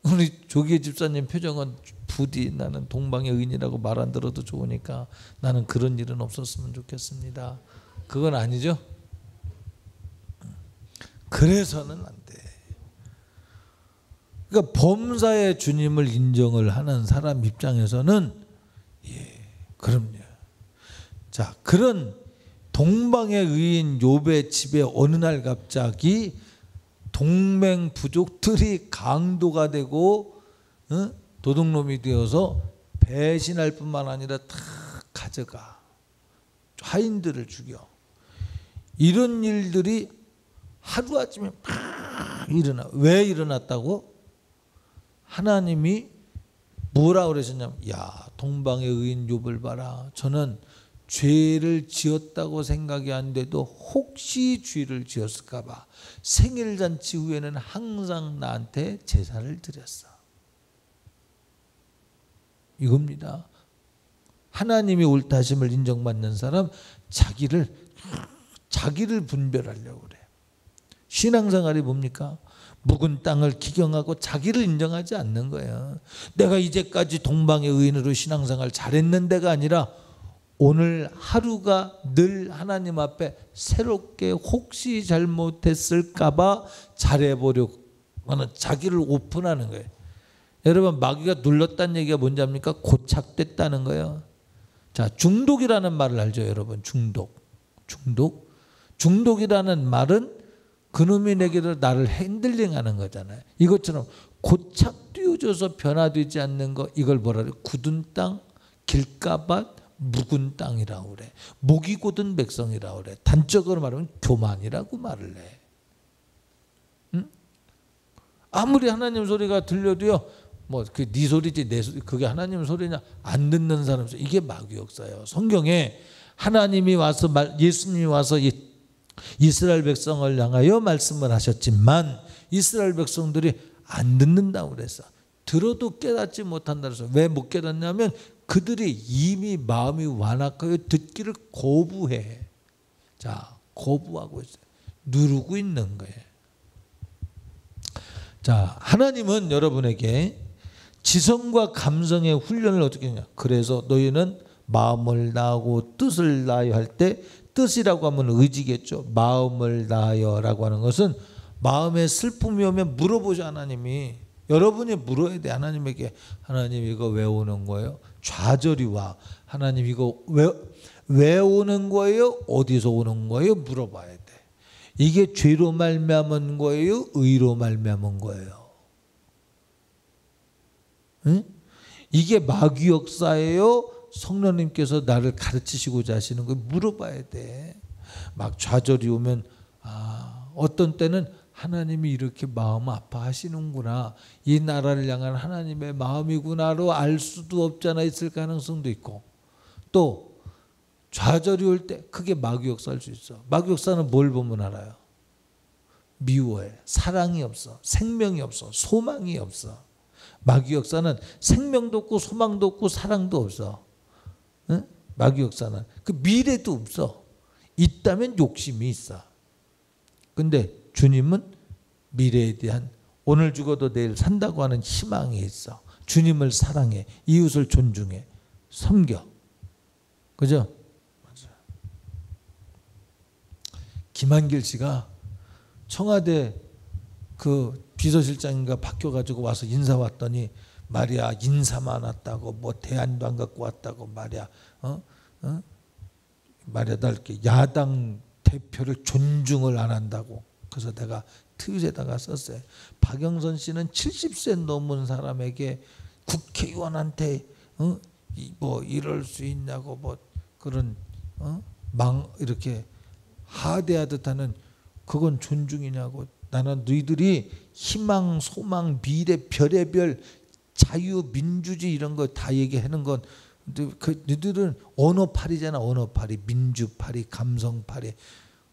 우리 조기의 집사님 표정은 부디 나는 동방의 의인이라고 말 안 들어도 좋으니까 나는 그런 일은 없었으면 좋겠습니다. 그건 아니죠? 그래서는 안 돼. 그러니까 범사의 주님을 인정을 하는 사람 입장에서는 그럼요. 자, 그런 동방의 의인 욥의 집에 어느 날 갑자기 동맹 부족들이 강도가 되고 도둑놈이 되어서 배신할 뿐만 아니라 다 가져가. 하인들을 죽여. 이런 일들이 하루아침에 막 일어나. 왜 일어났다고? 하나님이 뭐라 그러셨냐면, 야, 동방의 의인 욥을 봐라. 저는 죄를 지었다고 생각이 안 돼도 혹시 죄를 지었을까 봐 생일잔치 후에는 항상 나한테 제사를 드렸어. 이겁니다. 하나님이 옳다 하심을 인정받는 사람, 자기를 분별하려고 그래. 신앙생활이 뭡니까? 묵은 땅을 기경하고 자기를 인정하지 않는 거예요. 내가 이제까지 동방의 의인으로 신앙생활 잘했는데가 아니라 오늘 하루가 늘 하나님 앞에 새롭게 혹시 잘못했을까 봐 잘해보려고 하는, 자기를 오픈하는 거예요. 여러분, 마귀가 눌렀다는 얘기가 뭔지 압니까? 고착됐다는 거예요. 자, 중독이라는 말을 알죠, 여러분? 중독이라는 말은 그놈이 내게로 나를 핸들링하는 거잖아요. 이것처럼 고착 띄워져서 변화되지 않는 거, 이걸 뭐라 그래? 굳은 땅, 길가밭, 묵은 땅이라고 그래. 목이 곧은 백성이라고 그래. 단적으로 말하면 교만이라고 말을 해. 응? 아무리 하나님 소리가 들려도요, 뭐 그 네 소리지 내 소리, 그게 하나님 소리냐, 안 듣는 사람, 이게 마귀 역사예요. 성경에 하나님이 와서 예수님이 와서 이스라엘 백성을 향하여 말씀을 하셨지만 이스라엘 백성들이 안 듣는다고 그랬어. 들어도 깨닫지 못한다 그래서. 왜 못 깨닫냐면 그들이 이미 마음이 완악하여 듣기를 거부해. 자, 거부하고 있어요. 누르고 있는 거예요. 자, 하나님은 여러분에게 지성과 감성의 훈련을 어떻게 하냐. 그래서 너희는 마음을 다하고 뜻을 다하여 할 때, 뜻이라고 하면 의지겠죠. 마음을 다하여라고 하는 것은 마음에 슬픔이 오면 물어보죠. 하나님이. 여러분이 물어야 돼. 하나님에게. 하나님, 이거 왜 오는 거예요? 좌절이 와. 하나님, 이거 왜 오는 거예요? 어디서 오는 거예요? 물어봐야 돼. 이게 죄로 말미암은 거예요? 의로 말미암은 거예요? 응? 이게 마귀 역사예요? 성령님께서 나를 가르치시고자 하시는 거 물어봐야 돼. 막 좌절이 오면 어떤 때는 하나님이 이렇게 마음 아파하시는구나, 이 나라를 향한 하나님의 마음이구나로 알 수도 없잖아. 있을 가능성도 있고, 또 좌절이 올 때 그게 마귀 역사일 수 있어. 마귀 역사는 뭘 보면 알아요? 미워해. 사랑이 없어. 생명이 없어. 소망이 없어. 마귀 역사는 생명도 없고 소망도 없고 사랑도 없어. 응? 마귀 역사는 그 미래도 없어. 있다면 욕심이 있어. 근데 주님은 미래에 대한 오늘 죽어도 내일 산다고 하는 희망이 있어. 주님을 사랑해, 이웃을 존중해, 섬겨. 그죠? 맞아요. 김한길 씨가 청와대 그 비서실장인가 바뀌어가지고 와서 인사 왔더니 말이야, 인사만 왔다고 뭐 대안도 안 갖고 왔다고 말이야. 말이야, 나 이렇게 야당 대표를 존중을 안 한다고. 그래서 내가 트윗에다가 썼어요. 박영선 씨는 70세 넘은 사람에게 국회의원한테 뭐 이럴 수 있냐고 뭐 그런 이렇게 하대하듯 하는 그건 존중이냐고. 나는 너희들이 희망, 소망, 미래, 별의별 자유, 민주주의 이런 거 다 얘기하는 건 너희들은 언어팔이잖아. 언어팔이, 민주팔이, 감성팔이.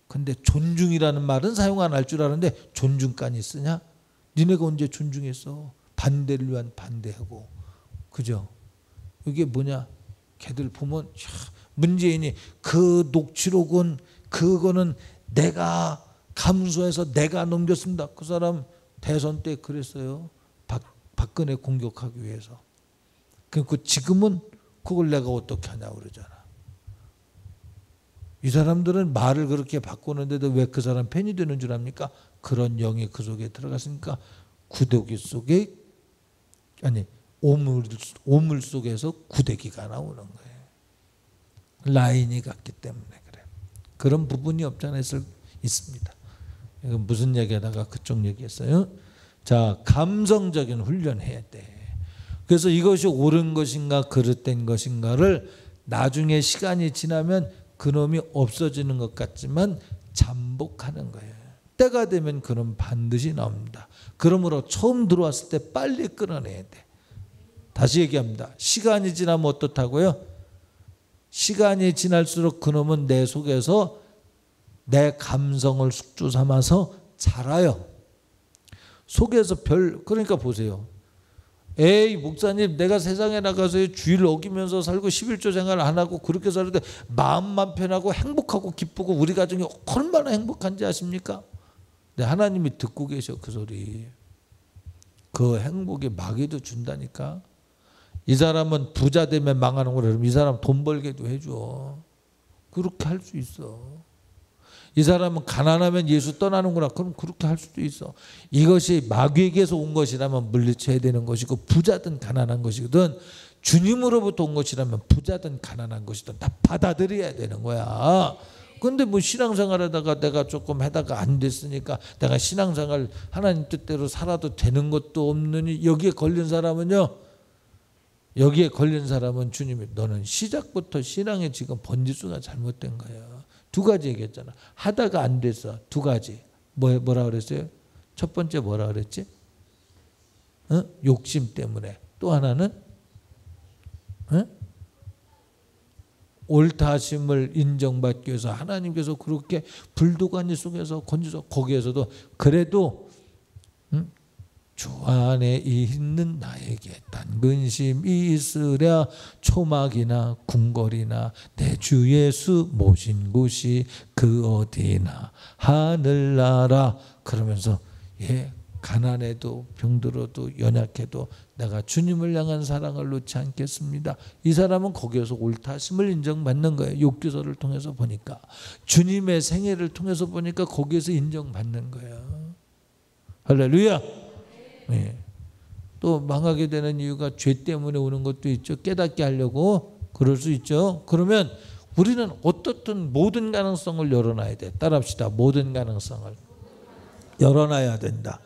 근데 존중이라는 말은 사용 안 할 줄 아는데 존중까지 쓰냐? 니네가 언제 존중했어? 반대를 위한 반대하고. 그죠? 이게 뭐냐? 걔들 보면 문재인이 그 녹취록은 그거는 내가 감수해서 내가 넘겼습니다. 그 사람 대선 때 그랬어요. 박근혜 공격하기 위해서. 그리고 지금은 그걸 내가 어떻게 하냐고 그러잖아. 이 사람들은 말을 그렇게 바꾸는데도 왜 그 사람 팬이 되는 줄 압니까? 그런 영이 그 속에 들어갔으니까 구더기 속에 오물 속에서 구더기가 나오는 거예요. 라인이 같기 때문에 그래. 그런 부분이 없잖아 있습니다. 이건 무슨 얘기하다가 그쪽 얘기했어요. 자, 감성적인 훈련해야 돼. 그래서 이것이 옳은 것인가 그릇된 것인가를 나중에 시간이 지나면 그놈이 없어지는 것 같지만 잠복하는 거예요. 때가 되면 그놈 반드시 나옵니다. 그러므로 처음 들어왔을 때 빨리 끊어내야 돼. 다시 얘기합니다. 시간이 지나면 어떻다고요? 시간이 지날수록 그놈은 내 속에서 내 감성을 숙주 삼아서 자라요. 속에서 그러니까 보세요. 에이 목사님, 내가 세상에 나가서 주의를 어기면서 살고 11조 생활 안 하고 그렇게 살는데 마음만 편하고 행복하고 기쁘고 우리 가정이 얼마나 행복한지 아십니까? 근데 하나님이 듣고 계셔 그 소리. 그 행복이 마귀도 준다니까. 이 사람은 부자 되면 망하는 거라 그러면 이 사람 돈 벌게도 해줘. 그렇게 할 수 있어. 이 사람은 가난하면 예수 떠나는구나. 그럼 그렇게 할 수도 있어. 이것이 마귀에게서 온 것이라면 물리쳐야 되는 것이고 부자든 가난한 것이든 주님으로부터 온 것이라면 부자든 가난한 것이든 다 받아들여야 되는 거야. 근데 뭐 신앙생활하다가 내가 조금 하다가 안 됐으니까 내가 신앙생활 하나님 뜻대로 살아도 되는 것도 없느니 여기에 걸린 사람은요. 여기에 걸린 사람은 주님이 너는 시작부터 신앙에 지금 번지수가 잘못된 거야. 두 가지 얘기했잖아. 하다가 안 됐어. 두 가지. 뭐라 그랬어요? 첫 번째 뭐라 그랬지? 욕심 때문에. 또 하나는 옳다 하심을 인정받기 위해서 하나님께서 그렇게 불도가니 속에서 건져서 거기에서도 그래도 주 안에 있는 나에게 딴 근심이 있으랴 초막이나 궁궐이나 내 주 예수 모신 곳이 그 어디나 하늘나라. 그러면서 가난해도 병들어도 연약해도 내가 주님을 향한 사랑을 놓지 않겠습니다. 이 사람은 거기에서 옳다심을 인정받는 거예요. 욥기서를 통해서 보니까 주님의 생애를 통해서 보니까 거기에서 인정받는 거예요. 할렐루야. 네. 또 망하게 되는 이유가 죄 때문에 오는 것도 있죠. 깨닫게 하려고 그럴 수 있죠. 그러면 우리는 어떻든 모든 가능성을 열어놔야 돼. 따라합시다. 모든 가능성을 열어놔야 된다.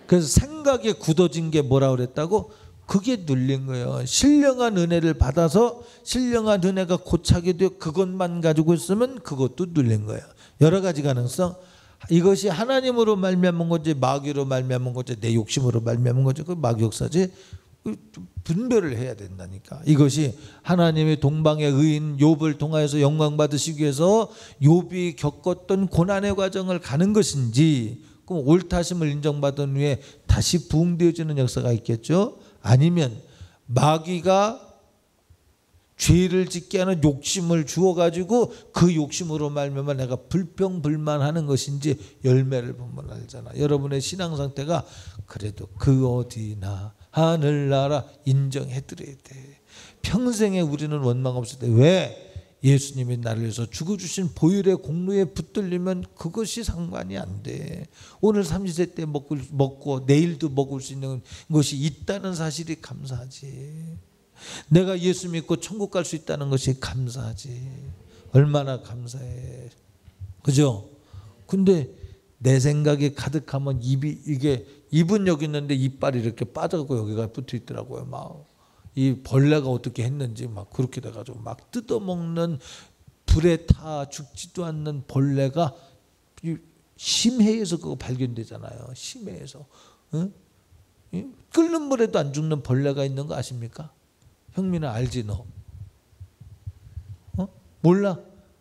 그래서 생각에 굳어진 게 뭐라 그랬다고? 그게 눌린 거예요. 신령한 은혜를 받아서 신령한 은혜가 고착이 되어 그것만 가지고 있으면 그것도 눌린 거예요. 여러 가지 가능성. 이것이 하나님으로 말미암은 건지 마귀로 말미암은 건지 내 욕심으로 말미암은 건지 그 마귀 역사지. 분별을 해야 된다니까. 이것이 하나님의 동방의 의인 욥을 통하여서 영광 받으시기 위해서 욥이 겪었던 고난의 과정을 가는 것인지, 그럼 옳다심을 인정받은 후에 다시 부흥되어지는 역사가 있겠죠. 아니면 마귀가 죄를 짓게 하는 욕심을 주어가지고 그 욕심으로 말미암아 내가 불평불만하는 것인지 열매를 보면 알잖아. 여러분의 신앙 상태가 그래도 그 어디나 하늘나라 인정해드려야 돼. 평생에 우리는 원망 없을 때 왜? 예수님이 나를 위해서 죽어주신 보혈의 공로에 붙들리면 그것이 상관이 안 돼. 오늘 삼시세 때 먹고 내일도 먹을 수 있는 것이 있다는 사실이 감사하지. 내가 예수 믿고 천국 갈 수 있다는 것이 감사하지. 얼마나 감사해. 그죠? 근데 내 생각이 가득하면 입은 여기 있는데 이빨이 이렇게 빠져갖고 여기가 붙어 있더라고요. 막 이 벌레가 어떻게 했는지 막 그렇게 돼가지고 막 뜯어먹는, 불에 타 죽지도 않는 벌레가 심해에서 그거 발견되잖아요. 심해에서. 응? 끓는 물에도 안 죽는 벌레가 있는 거 아십니까? 형민아 알지 너? 몰라?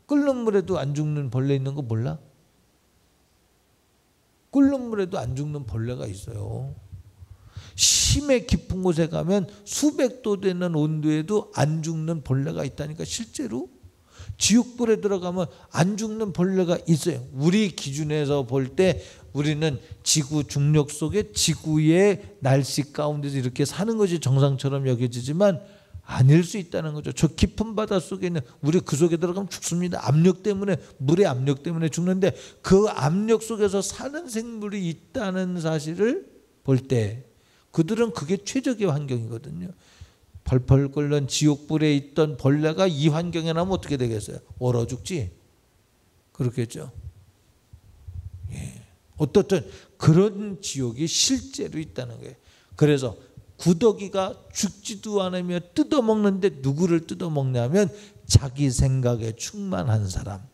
끓는 물에도 안 죽는 벌레 있는 거 몰라? 끓는 물에도 안 죽는 벌레가 있어요. 심해 깊은 곳에 가면 수백 도 되는 온도에도 안 죽는 벌레가 있다니까. 실제로 지옥불에 들어가면 안 죽는 벌레가 있어요. 우리 기준에서 볼 때 우리는 지구 중력 속에 지구의 날씨 가운데서 이렇게 사는 것이 정상처럼 여겨지지만 아닐 수 있다는 거죠. 저 깊은 바다 속에 있는, 우리 그 속에 들어가면 죽습니다. 압력 때문에, 물의 압력 때문에 죽는데 그 압력 속에서 사는 생물이 있다는 사실을 볼 때 그들은 그게 최적의 환경이거든요. 펄펄 끓는 지옥불에 있던 벌레가 이 환경에 나면 어떻게 되겠어요? 얼어 죽지. 그렇겠죠. 예. 어떻든 그런 지옥이 실제로 있다는 거예요. 그래서 구더기가 죽지도 않으며 뜯어먹는데 누구를 뜯어먹냐면 자기 생각에 충만한 사람,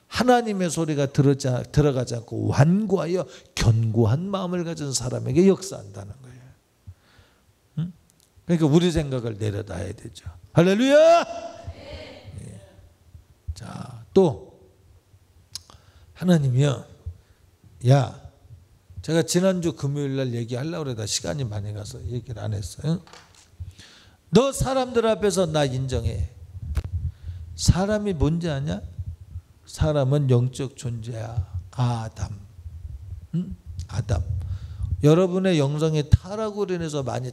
하나님의 소리가 들어가지 않고 완고하여 견고한 마음을 가진 사람에게 역사한다는 거예요. 그러니까 우리 생각을 내려놔야 되죠. 할렐루야. 네. 자, 또 하나님이요, 야, 제가 지난주 금요일날 얘기하려고 그러다 시간이 많이 가서 얘기를 안 했어요. 너 사람들 앞에서 나 인정해. 사람이 뭔지 아냐? 사람은 영적 존재야. 아담. 아담. 여러분의 영성이 타락으로 인해서 많이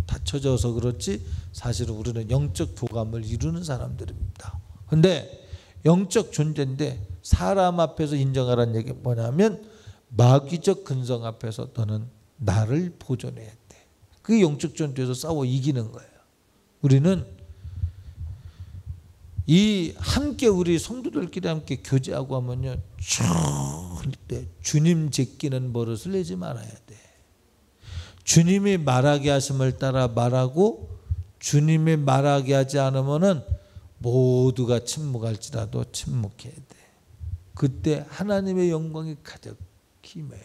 다쳐져서 그렇지 사실은 우리는 영적 교감을 이루는 사람들입니다. 그런데 영적 존재인데 사람 앞에서 인정하라는 얘기 뭐냐면 마귀적 근성 앞에서 너는 나를 보존해야 돼. 그게 영적 존재에서 싸워 이기는 거예요. 우리는 이 함께 우리 성도들끼리 함께 교제하고 하면요, 절대 주님 제끼는 버릇을 내지 말아야 돼. 주님이 말하게 하심을 따라 말하고 주님이 말하게 하지 않으면은 모두가 침묵할지라도 침묵해야 돼. 그때 하나님의 영광이 가득 임해요.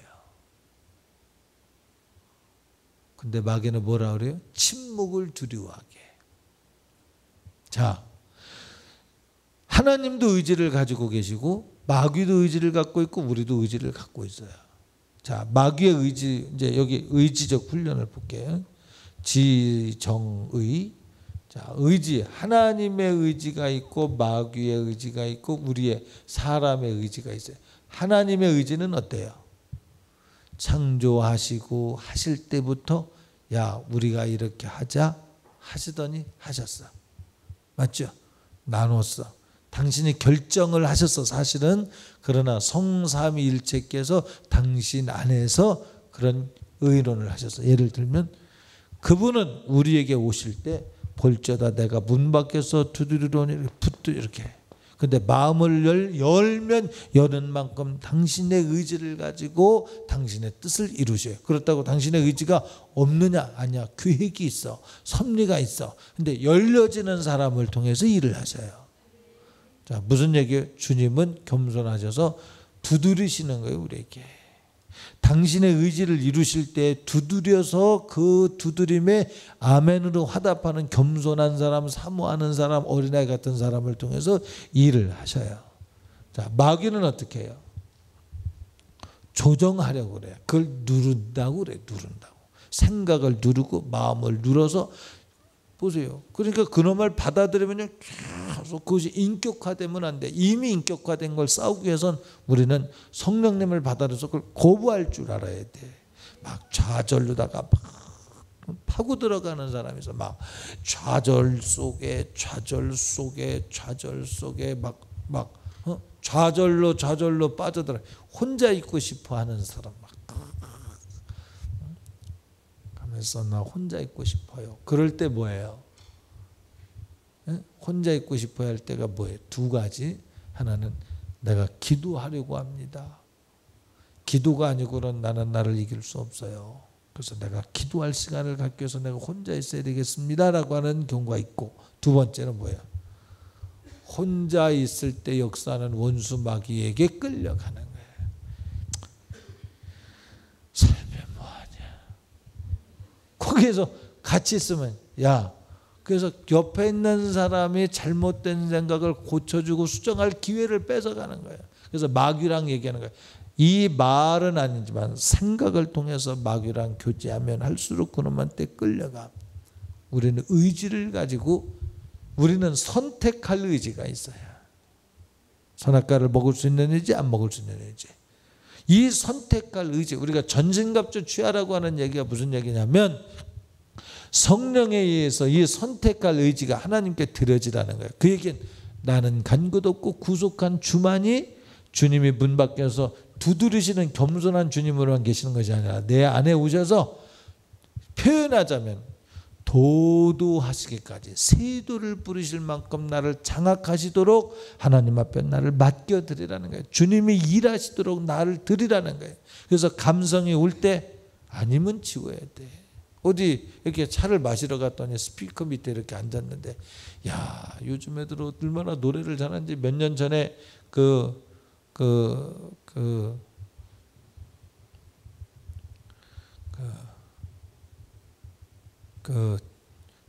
근데 마귀는 뭐라 그래요? 침묵을 두려워하게. 자, 하나님도 의지를 가지고 계시고 마귀도 의지를 갖고 있고 우리도 의지를 갖고 있어요. 자, 마귀의 의지, 이제 여기 의지적 훈련을 볼게요. 지정의. 자, 의지, 하나님의 의지가 있고 마귀의 의지가 있고 우리의 사람의 의지가 있어요. 하나님의 의지는 어때요? 창조하시고 하실 때부터 야, 우리가 이렇게 하자 하시더니 하셨어. 맞죠? 나눴어. 당신이 결정을 하셨어, 사실은. 그러나 성삼위일체께서 당신 안에서 그런 의논을 하셨어. 예를 들면 그분은 우리에게 오실 때 볼지어다 내가 문 밖에서 두드리노니 이렇게. 근데 마음을 열면 여는 만큼 당신의 의지를 가지고 당신의 뜻을 이루셔요. 그렇다고 당신의 의지가 없느냐? 아니야. 계획이 있어. 섭리가 있어. 근데 열려지는 사람을 통해서 일을 하셔요. 자, 무슨 얘기예요? 주님은 겸손하셔서 두드리시는 거예요, 우리에게. 당신의 의지를 이루실 때 두드려서 그 두드림에 아멘으로 화답하는 겸손한 사람, 사모하는 사람, 어린아이 같은 사람을 통해서 일을 하셔요. 자, 마귀는 어떻게 해요? 조정하려고 그래요. 그걸 누른다고 그래요. 누른다고. 생각을 누르고 마음을 눌러서 보세요. 그러니까 그놈을 받아들이면 계속 그것이 인격화되면 안 돼. 이미 인격화된 걸 싸우기 위해선 우리는 성령님을 받아들여서 그걸 거부할 줄 알아야 돼. 막 좌절로다가 막 파고 들어가는 사람이서 막 좌절 속에 막 좌절로 빠져들어. 혼자 있고 싶어 하는 사람 막 가면서 나 혼자 있고 싶어요. 그럴 때 뭐예요? 혼자 있고 싶어야 할 때가 뭐예요? 두 가지. 하나는 내가 기도하려고 합니다. 기도가 아니고는 나는 나를 이길 수 없어요. 그래서 내가 기도할 시간을 갖기 위해서 내가 혼자 있어야 되겠습니다라고 하는 경우가 있고, 두 번째는 뭐예요? 혼자 있을 때 역사하는 원수 마귀에게 끌려가는 거예요. 살면 뭐하냐. 거기에서 같이 있으면 야, 그래서 옆에 있는 사람이 잘못된 생각을 고쳐주고 수정할 기회를 뺏어가는 거예요. 그래서 마귀랑 얘기하는 거예요. 이 말은 아니지만 생각을 통해서 마귀랑 교제하면 할수록 그놈한테 끌려가. 우리는 의지를 가지고 우리는 선택할 의지가 있어요. 선악과를 먹을 수 있는 의지, 안 먹을 수 있는 의지. 이 선택할 의지, 우리가 전신갑주 취하라고 하는 얘기가 무슨 얘기냐면 성령에 의해서 이 선택할 의지가 하나님께 드려지라는 거예요. 그 얘기는 나는 간구 없고 구속한 주만이 주님이 문 밖에서 두드리시는 겸손한 주님으로만 계시는 것이 아니라 내 안에 오셔서 표현하자면 도도하시기까지 세도를 부르실 만큼 나를 장악하시도록 하나님 앞에 나를 맡겨드리라는 거예요. 주님이 일하시도록 나를 드리라는 거예요. 그래서 감성이 올 때 아니면 지워야 돼. 어디 이렇게 차를 마시러 갔더니 스피커 밑에 이렇게 앉았는데 야, 요즘 애들 얼마나 노래를 잘하는지. 몇 년 전에 그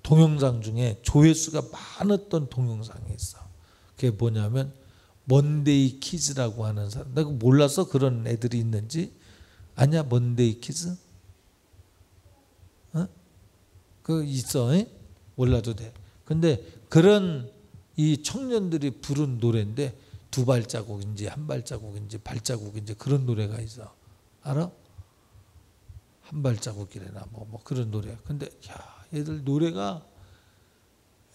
동영상 중에 조회수가 많았던 동영상이 있어. 그게 뭐냐면 먼데이 키즈라고 하는 사람. 내가 몰라서 그런 애들이 있는지. 아니야, 먼데이 키즈? 그 있어. 몰라도 돼. 근데 그런 이 청년들이 부른 노래인데 두 발자국인지 한 발자국인지 발자국인지 그런 노래가 있어. 알아? 한 발자국이래나 뭐 그런 노래. 근데 야, 얘들 노래가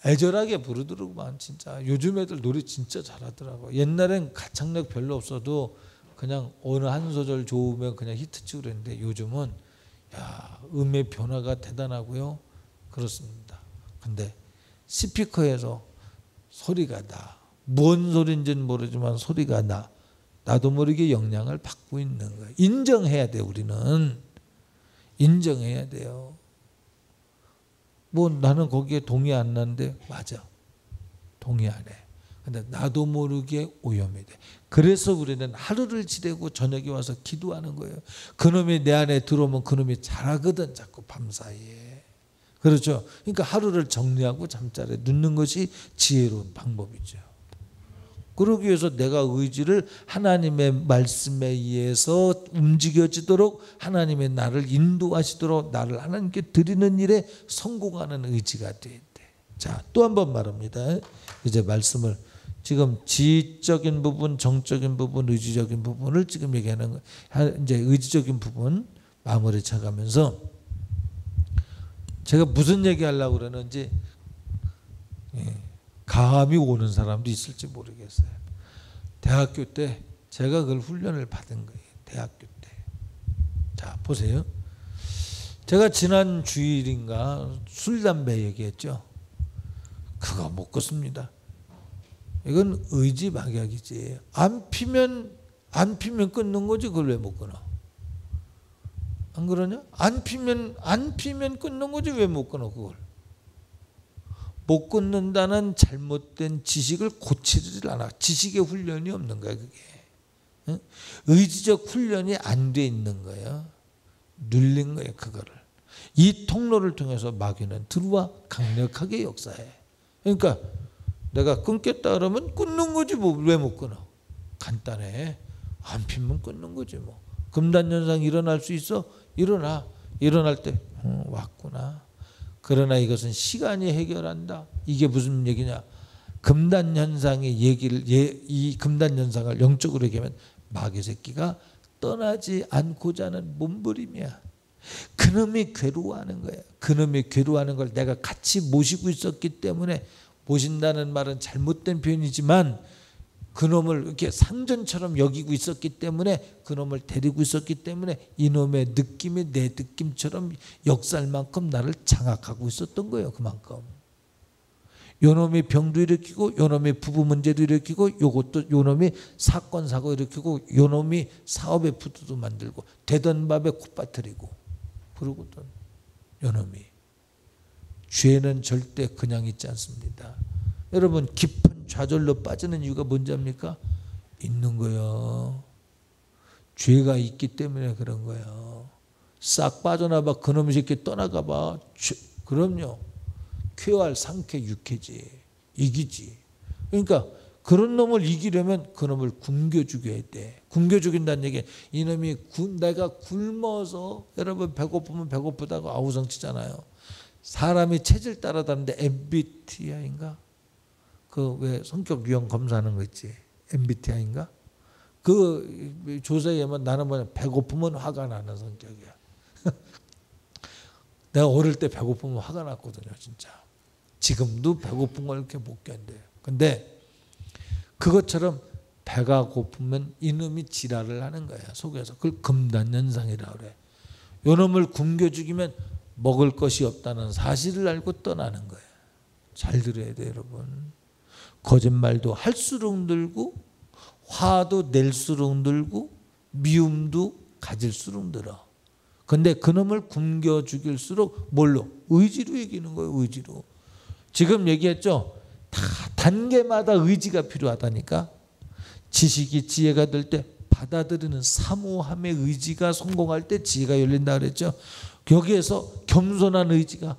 애절하게 부르더라고만. 진짜 요즘 애들 노래 진짜 잘하더라고. 옛날엔 가창력 별로 없어도 그냥 어느 한 소절 좋으면 그냥 히트치고 그랬는데 요즘은 야, 음의 변화가 대단하고요. 그렇습니다. 근데 스피커에서 소리가 나. 뭔 소리인지는 모르지만 소리가 나. 나도 모르게 영향을 받고 있는 거예요. 인정해야 돼. 우리는 인정해야 돼요. 뭐 나는 거기에 동의 안 나는데 맞아. 동의 안 해. 근데 나도 모르게 오염이 돼. 그래서 우리는 하루를 지내고 저녁에 와서 기도하는 거예요. 그놈이 내 안에 들어오면 그놈이 잘하거든. 자꾸 밤사이에. 그렇죠. 그러니까 하루를 정리하고 잠자리에 눕는 것이 지혜로운 방법이죠. 그러기 위해서 내가 의지를 하나님의 말씀에 의해서 움직여지도록 하나님의 나를 인도하시도록 나를 하나님께 드리는 일에 성공하는 의지가 돼야 돼. 자, 또 한 번 말합니다. 이제 말씀을 지금 지적인 부분, 정적인 부분, 의지적인 부분을 지금 얘기하는 거. 이제 의지적인 부분 마무리 쳐가면서 제가 무슨 얘기하려고 그러는지 감이 오는 사람도 있을지 모르겠어요. 대학교 때 제가 그걸 훈련을 받은 거예요. 대학교 때. 자, 보세요. 제가 지난 주일인가 술, 담배 얘기했죠. 그거 못 끊습니다. 이건 의지 막약이지. 안 피면 끊는 거지. 그걸 왜 못 끊어? 안 그러냐? 안 피면 끊는 거지. 왜 못 끊어 그걸? 못 끊는다는 잘못된 지식을 고치질 않아. 지식의 훈련이 없는 거야 그게. 응? 의지적 훈련이 안 돼 있는 거야. 눌린 거야 그거를. 이 통로를 통해서 마귀는 들어와 강력하게 역사해. 그러니까 내가 끊겠다 그러면 끊는 거지 뭐. 왜 못 끊어? 간단해. 안 피면 끊는 거지 뭐. 금단현상 일어날 수 있어? 일어날 때 왔구나. 그러나 이것은 시간이 해결한다. 이게 무슨 얘기냐? 금단 현상의 얘기를 이 금단 현상을 영적으로 얘기하면 마귀 새끼가 떠나지 않고자 하는 몸부림이야. 그놈이 괴로워하는 거야. 그놈이 괴로워하는 걸 내가 같이 모시고 있었기 때문에, 모신다는 말은 잘못된 표현이지만 그놈을 이렇게 상전처럼 여기고 있었기 때문에, 그놈을 데리고 있었기 때문에 이놈의 느낌이 내 느낌처럼 역사할 만큼 나를 장악하고 있었던 거예요. 그만큼. 요놈이 병도 일으키고, 요놈이 부부 문제도 일으키고, 요것도 요놈이 사건 사고 일으키고, 요놈이 사업의 부도도 만들고, 되던 밥에 콧바트리고 그러거든. 요놈이. 죄는 절대 그냥 있지 않습니다. 여러분, 깊은 좌절로 빠지는 이유가 뭔지 압니까? 있는 거예요. 죄가 있기 때문에 그런 거예요. 싹 빠져나봐. 그놈의 새끼 떠나가봐. 그럼요. 쾌활, 상쾌, 유쾌지. 이기지. 그러니까 그런 놈을 이기려면 그놈을 굶겨 죽여야 돼. 굶겨 죽인다는 얘기. 이놈이 내가 굶어서, 여러분 배고프면 배고프다고 아우성 치잖아요. 사람이 체질 따라다는데 MBTI인가? 그 왜 성격 유형 검사하는 거 있지? MBTI인가? 그 조사에 의하면 나는 뭐냐, 배고프면 화가 나는 성격이야. 내가 어릴 때 배고프면 화가 났거든요, 진짜. 지금도 배고픈 걸 이렇게 못 견뎌요. 근데 그것처럼 배가 고프면 이놈이 지랄을 하는 거야, 속에서. 그걸 금단현상이라고 그래. 요놈을 굶겨 죽이면 먹을 것이 없다는 사실을 알고 떠나는 거예요. 잘 들어야 돼요, 여러분. 거짓말도 할수록 늘고, 화도 낼수록 늘고, 미움도 가질수록 늘어. 근데 그놈을 굶겨 죽일수록 뭘로? 의지로 이기는 거예요. 의지로. 지금 얘기했죠. 다 단계마다 의지가 필요하다니까. 지식이 지혜가 될 때 받아들이는 사모함의 의지가 성공할 때 지혜가 열린다 그랬죠. 여기에서 겸손한 의지가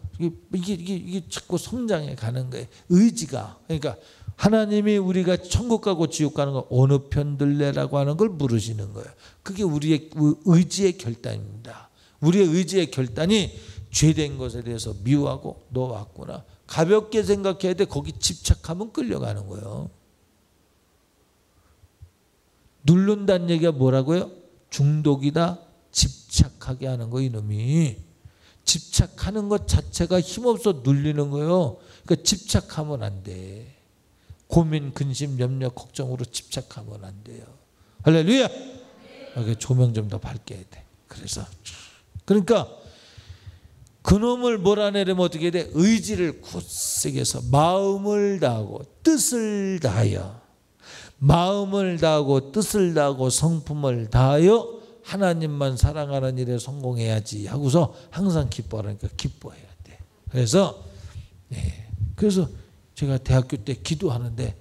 이게 자꾸 성장해 가는 거예요. 의지가. 그러니까 하나님이 우리가 천국 가고 지옥 가는 거 어느 편 들래라고 하는 걸 물으시는 거예요. 그게 우리의 의지의 결단입니다. 우리의 의지의 결단이 죄된 것에 대해서 미워하고 너 왔구나. 가볍게 생각해야 돼. 거기 집착하면 끌려가는 거예요. 누른다는 얘기가 뭐라고요? 중독이다. 집착하게 하는 거. 이놈이 집착하는 것 자체가 힘없어 눌리는 거예요. 그러니까 집착하면 안 돼. 고민, 근심, 염려, 걱정으로 집착하면 안 돼요. 할렐루야. 여기 조명 좀 더 밝게 해야 돼. 그래서 그러니까 그놈을 몰아내려면 어떻게 해야 돼? 의지를 굳세게 해서 마음을 다하고 뜻을 다하여, 마음을 다하고 뜻을 다하고 성품을 다하여 하나님만 사랑하는 일에 성공해야지 하고서 항상 기뻐하니까 기뻐해야 돼. 그래서 그래서 제가 대학교 때 기도하는데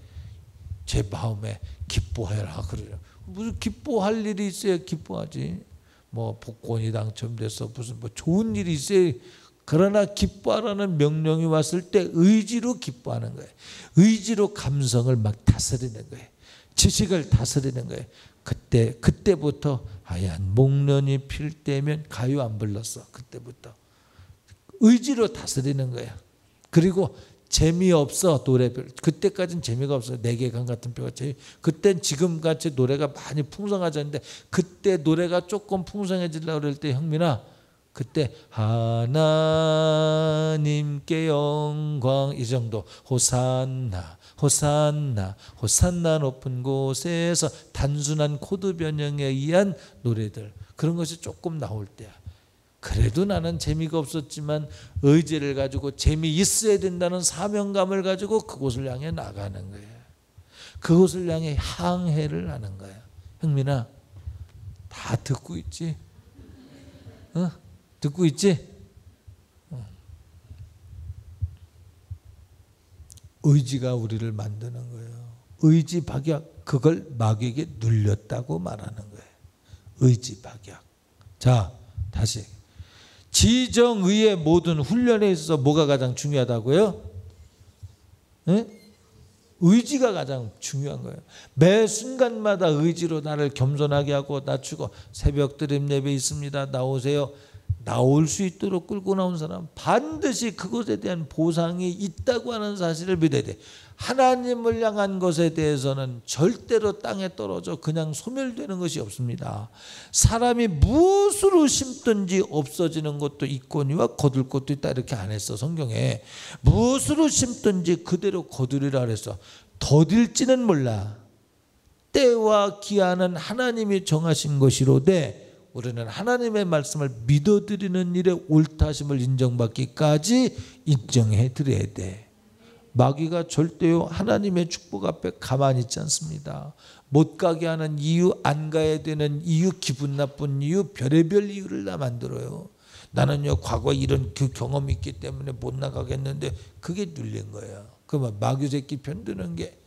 제 마음에 기뻐해라 그래요. 무슨 기뻐할 일이 있어야 기뻐하지. 뭐 복권이 당첨돼서 무슨 뭐 좋은 일이 있어야. 그러나 기뻐하라는 명령이 왔을 때 의지로 기뻐하는 거예요. 의지로 감성을 막 다스리는 거예요. 지식을 다스리는 거예요. 그때부터 하얀 목련이 필 때면 가요 안 불렀어. 그때부터 의지로 다스리는 거예요. 그리고 재미없어 노래별. 그때까지는 재미가 없어요. 내계강 같은 표가 그땐 지금같이 노래가 많이 풍성하졌는데 그때 노래가 조금 풍성해지려고 그럴 때 형민아 그때 하나님께 영광 이 정도 호산나 호산나 호산나 높은 곳에서 단순한 코드 변형에 의한 노래들 그런 것이 조금 나올 때야. 그래도 나는 재미가 없었지만 의지를 가지고 재미있어야 된다는 사명감을 가지고 그곳을 향해 나가는 거예요. 그곳을 향해 항해를 하는 거예요. 형민아 다 듣고 있지? 듣고 있지? 의지가 우리를 만드는 거예요. 의지 박약 그걸 마귀에게 눌렸다고 말하는 거예요. 의지 박약. 자 다시 지정의의 모든 훈련에 있어서 뭐가 가장 중요하다고요? 네? 의지가 가장 중요한 거예요. 매 순간마다 의지로 나를 겸손하게 하고 낮추고 새벽 드림 예배 있습니다. 나오세요. 나올 수 있도록 끌고 나온 사람 반드시 그것에 대한 보상이 있다고 하는 사실을 믿어야 돼. 하나님을 향한 것에 대해서는 절대로 땅에 떨어져 그냥 소멸되는 것이 없습니다. 사람이 무엇으로 심든지 없어지는 것도 있거니와 거둘 것도 있다 이렇게 안 했어. 성경에 무엇으로 심든지 그대로 거두리라 그랬어. 더딜지는 몰라. 때와 기한은 하나님이 정하신 것이로되 우리는 하나님의 말씀을 믿어드리는 일에 옳다심을 인정받기까지 인정해 드려야 돼. 마귀가 절대요 하나님의 축복 앞에 가만히 있지 않습니다. 못 가게 하는 이유, 안 가야 되는 이유, 기분 나쁜 이유, 별의별 이유를 다 만들어요. 나는요 과거에 이런 그 경험이 있기 때문에 못 나가겠는데 그게 눌린 거예요. 그러면 마귀 새끼 편드는 게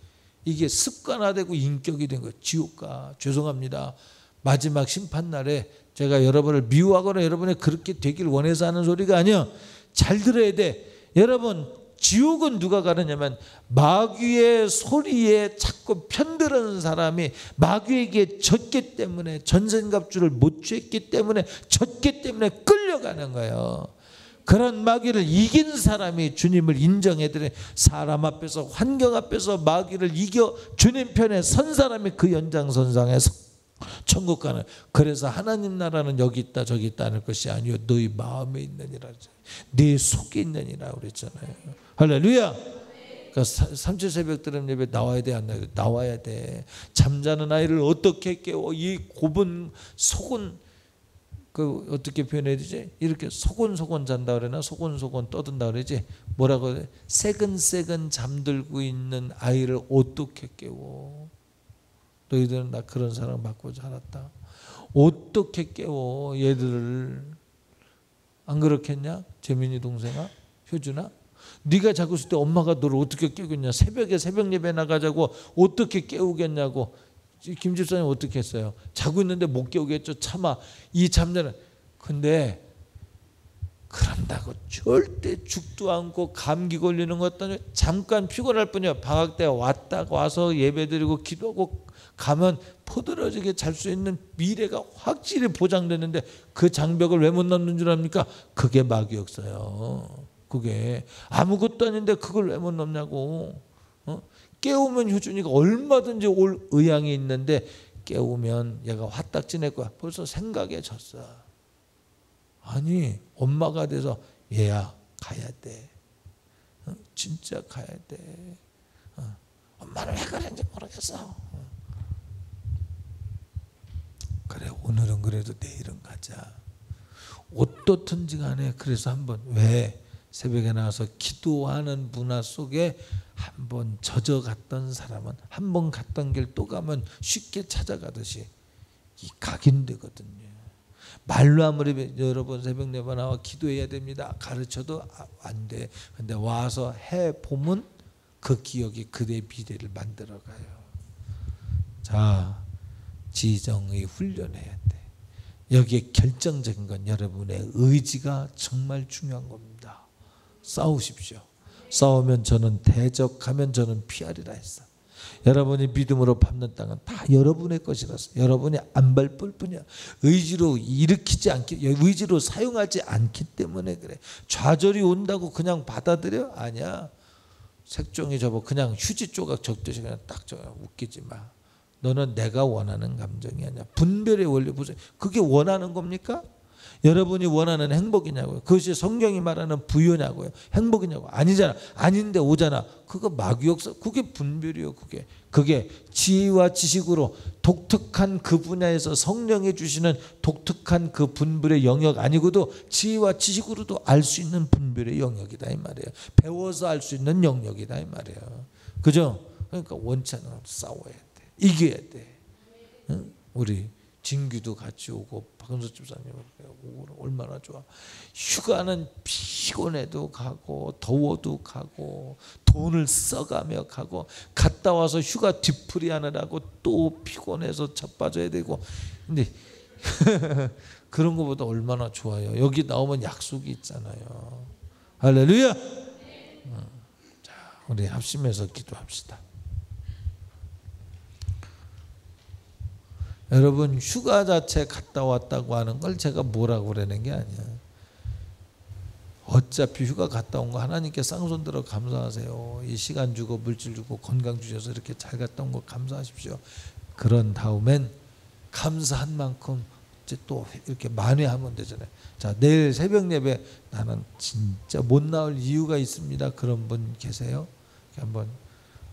이게 습관화되고 인격이 된 거예요. 지옥가 죄송합니다. 마지막 심판날에 제가 여러분을 미워하거나 여러분이 그렇게 되길 원해서 하는 소리가 아니야. 잘 들어야 돼. 여러분 지옥은 누가 가느냐면 마귀의 소리에 자꾸 편들은 사람이 마귀에게 졌기 때문에 전생갑주를 못 취했기 때문에 졌기 때문에 끌려가는 거예요. 그런 마귀를 이긴 사람이 주님을 인정해드려 사람 앞에서 환경 앞에서 마귀를 이겨 주님 편에 선 사람이 그 연장선상에서 천국 가는. 그래서 하나님 나라는 여기 있다 저기 있다 하는 것이 아니요 너희 마음에 있느니라, 네 속에 있느니라 그랬잖아요. 할렐루야. 그러니까 삼칠 새벽 드럼 예배 나와야 돼 안 나와야 돼? 나와야 돼. 잠자는 아이를 어떻게 깨워? 이 곱은 속은 그 어떻게 표현해야 되지? 이렇게 소곤소곤 잔다 그러나 소곤소곤 떠든다 그러지? 뭐라고 그래? 새근새근 잠들고 있는 아이를 어떻게 깨워? 너희들은 나 그런 사랑 받고 자랐다. 어떻게 깨워 얘들을? 안 그렇겠냐? 재민이 동생아? 효준아? 네가 자고 있을 때 엄마가 너를 어떻게 깨우겠냐? 새벽에 새벽 예배 나가자고 어떻게 깨우겠냐고. 김 집사님 어떻게 했어요? 자고 있는데 못 깨우겠죠. 참아. 이 잠자는. 근데 그런다고 절대 죽도 않고 감기 걸리는 것도 아니고 잠깐 피곤할 뿐이야. 방학 때 왔다 와서 예배드리고 기도하고 가면 포들어지게 잘 수 있는 미래가 확실히 보장되는데 그 장벽을 왜 못 넘는 줄 압니까? 그게 마귀 역사예요. 그게 아무것도 아닌데 그걸 왜 못 넘냐고. 깨우면 효준이가 얼마든지 올 의향이 있는데 깨우면 얘가 화딱 지낼 거야. 벌써 생각에 졌어. 아니 엄마가 돼서 얘야 가야 돼. 진짜 가야 돼. 엄마는 왜 그런지 모르겠어. 그래 오늘은 그래도 내일은 가자. 어떻든지 간에 그래서 한번 왜 새벽에 나와서 기도하는 문화 속에 한번 젖어갔던 사람은 한번 갔던 길 또 가면 쉽게 찾아가듯이 이 각인되거든요. 말로 아무리 여러분 새벽 예배 나와 기도해야 됩니다. 가르쳐도 안 돼. 근데 와서 해보면 그 기억이 그대 미래를 만들어가요. 자, 지정의 훈련해야 돼. 여기에 결정적인 건 여러분의 의지가 정말 중요한 겁니다. 싸우십시오. 싸우면 저는 대적하면 저는 피하리라 했어. 여러분이 믿음으로 밟는 땅은 다 여러분의 것이라서 여러분이 안 밟을 뿐이야. 의지로 일으키지 않기, 의지로 사용하지 않기 때문에 그래. 좌절이 온다고 그냥 받아들여? 아니야. 색종이 접어 그냥 휴지 조각 적듯이 그냥 딱 줘. 웃기지 마. 너는 내가 원하는 감정이 아니야. 분별의 원리 보세요. 그게 원하는 겁니까? 여러분이 원하는 행복이냐고요. 그것이 성경이 말하는 부유냐고요. 행복이냐고. 아니잖아. 아닌데 오잖아. 그거 마귀 역사. 그게 분별이요. 그게 지혜와 지식으로 독특한 그 분야에서 성령이 주시는 독특한 그 분별의 영역 아니고도 지혜와 지식으로도 알 수 있는 분별의 영역이다 이 말이에요. 배워서 알 수 있는 영역이다 이 말이에요. 그죠? 그러니까 원치 않으면 싸워야 돼. 이겨야 돼. 응? 우리 진규도 같이 오고 박은수 집사님 오고 얼마나 좋아. 휴가는 피곤해도 가고 더워도 가고 돈을 써가며 가고 갔다 와서 휴가 뒤풀이 하느라고 또 피곤해서 자빠져야 되고. 근데 그런 것보다 얼마나 좋아요. 여기 나오면 약속이 있잖아요. 할렐루야. 자, 우리 합심해서 기도합시다. 여러분 휴가 자체 갔다 왔다고 하는 걸 제가 뭐라고 그러는 게 아니야. 어차피 휴가 갔다 온 거 하나님께 쌍손 들어 감사하세요. 이 시간 주고 물질 주고 건강 주셔서 이렇게 잘 갔다 온 거 감사하십시오. 그런 다음엔 감사한 만큼 이제 또 이렇게 만회하면 되잖아요. 자, 내일 새벽 예배 나는 진짜 못 나올 이유가 있습니다. 그런 분 계세요? 한번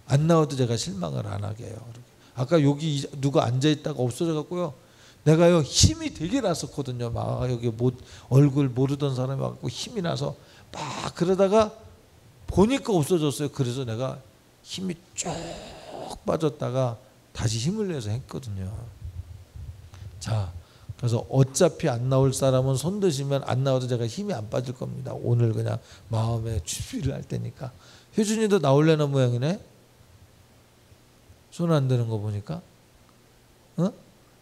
안 나와도 제가 실망을 안 하게 해요. 아까 여기 누가 앉아 있다가 없어져 갖고요. 내가요 힘이 되게 났었거든요. 막 여기 얼굴 모르던 사람이 와갖고 힘이 나서 막 그러다가 보니까 없어졌어요. 그래서 내가 힘이 쭉 빠졌다가 다시 힘을 내서 했거든요. 자, 그래서 어차피 안 나올 사람은 손 드시면 안 나와도 제가 힘이 안 빠질 겁니다. 오늘 그냥 마음에 준비를 할 테니까. 효준이도 나올래나 모양이네. 손 안 드는 거 보니까. 어?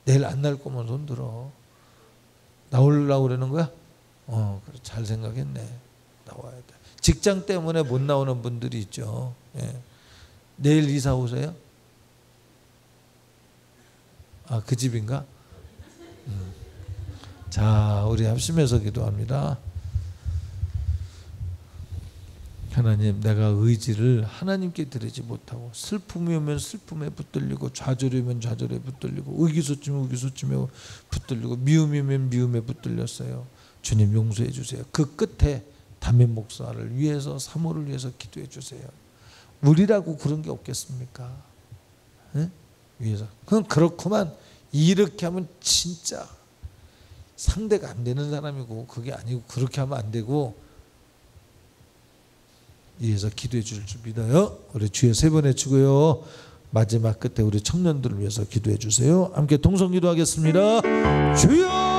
내일 안 나올 거면 손 들어. 나오려고 그러는 거야? 그래, 잘 생각했네. 나와야 돼. 직장 때문에 못 나오는 분들이 있죠. 예. 내일 이사 오세요? 아, 그 집인가? 자, 우리 합심해서 기도합니다. 하나님, 내가 의지를 하나님께 드리지 못하고 슬픔이 오면 슬픔에 붙들리고 좌절이 오면 좌절에 붙들리고 의기소침이면 의기소침에 붙들리고 미움이 오면 미움에 붙들렸어요. 주님 용서해 주세요. 그 끝에 담임 목사를 위해서 사모를 위해서 기도해 주세요. 우리라고 그런 게 없겠습니까? 네? 위해서. 그럼 그렇구만. 이렇게 하면 진짜 상대가 안 되는 사람이고 그게 아니고 그렇게 하면 안 되고 위해서 기도해 줄 줄 믿어요. 우리 주여 세 번 외치고요. 마지막 끝에 우리 청년들을 위해서 기도해 주세요. 함께 동성 기도하겠습니다. 주여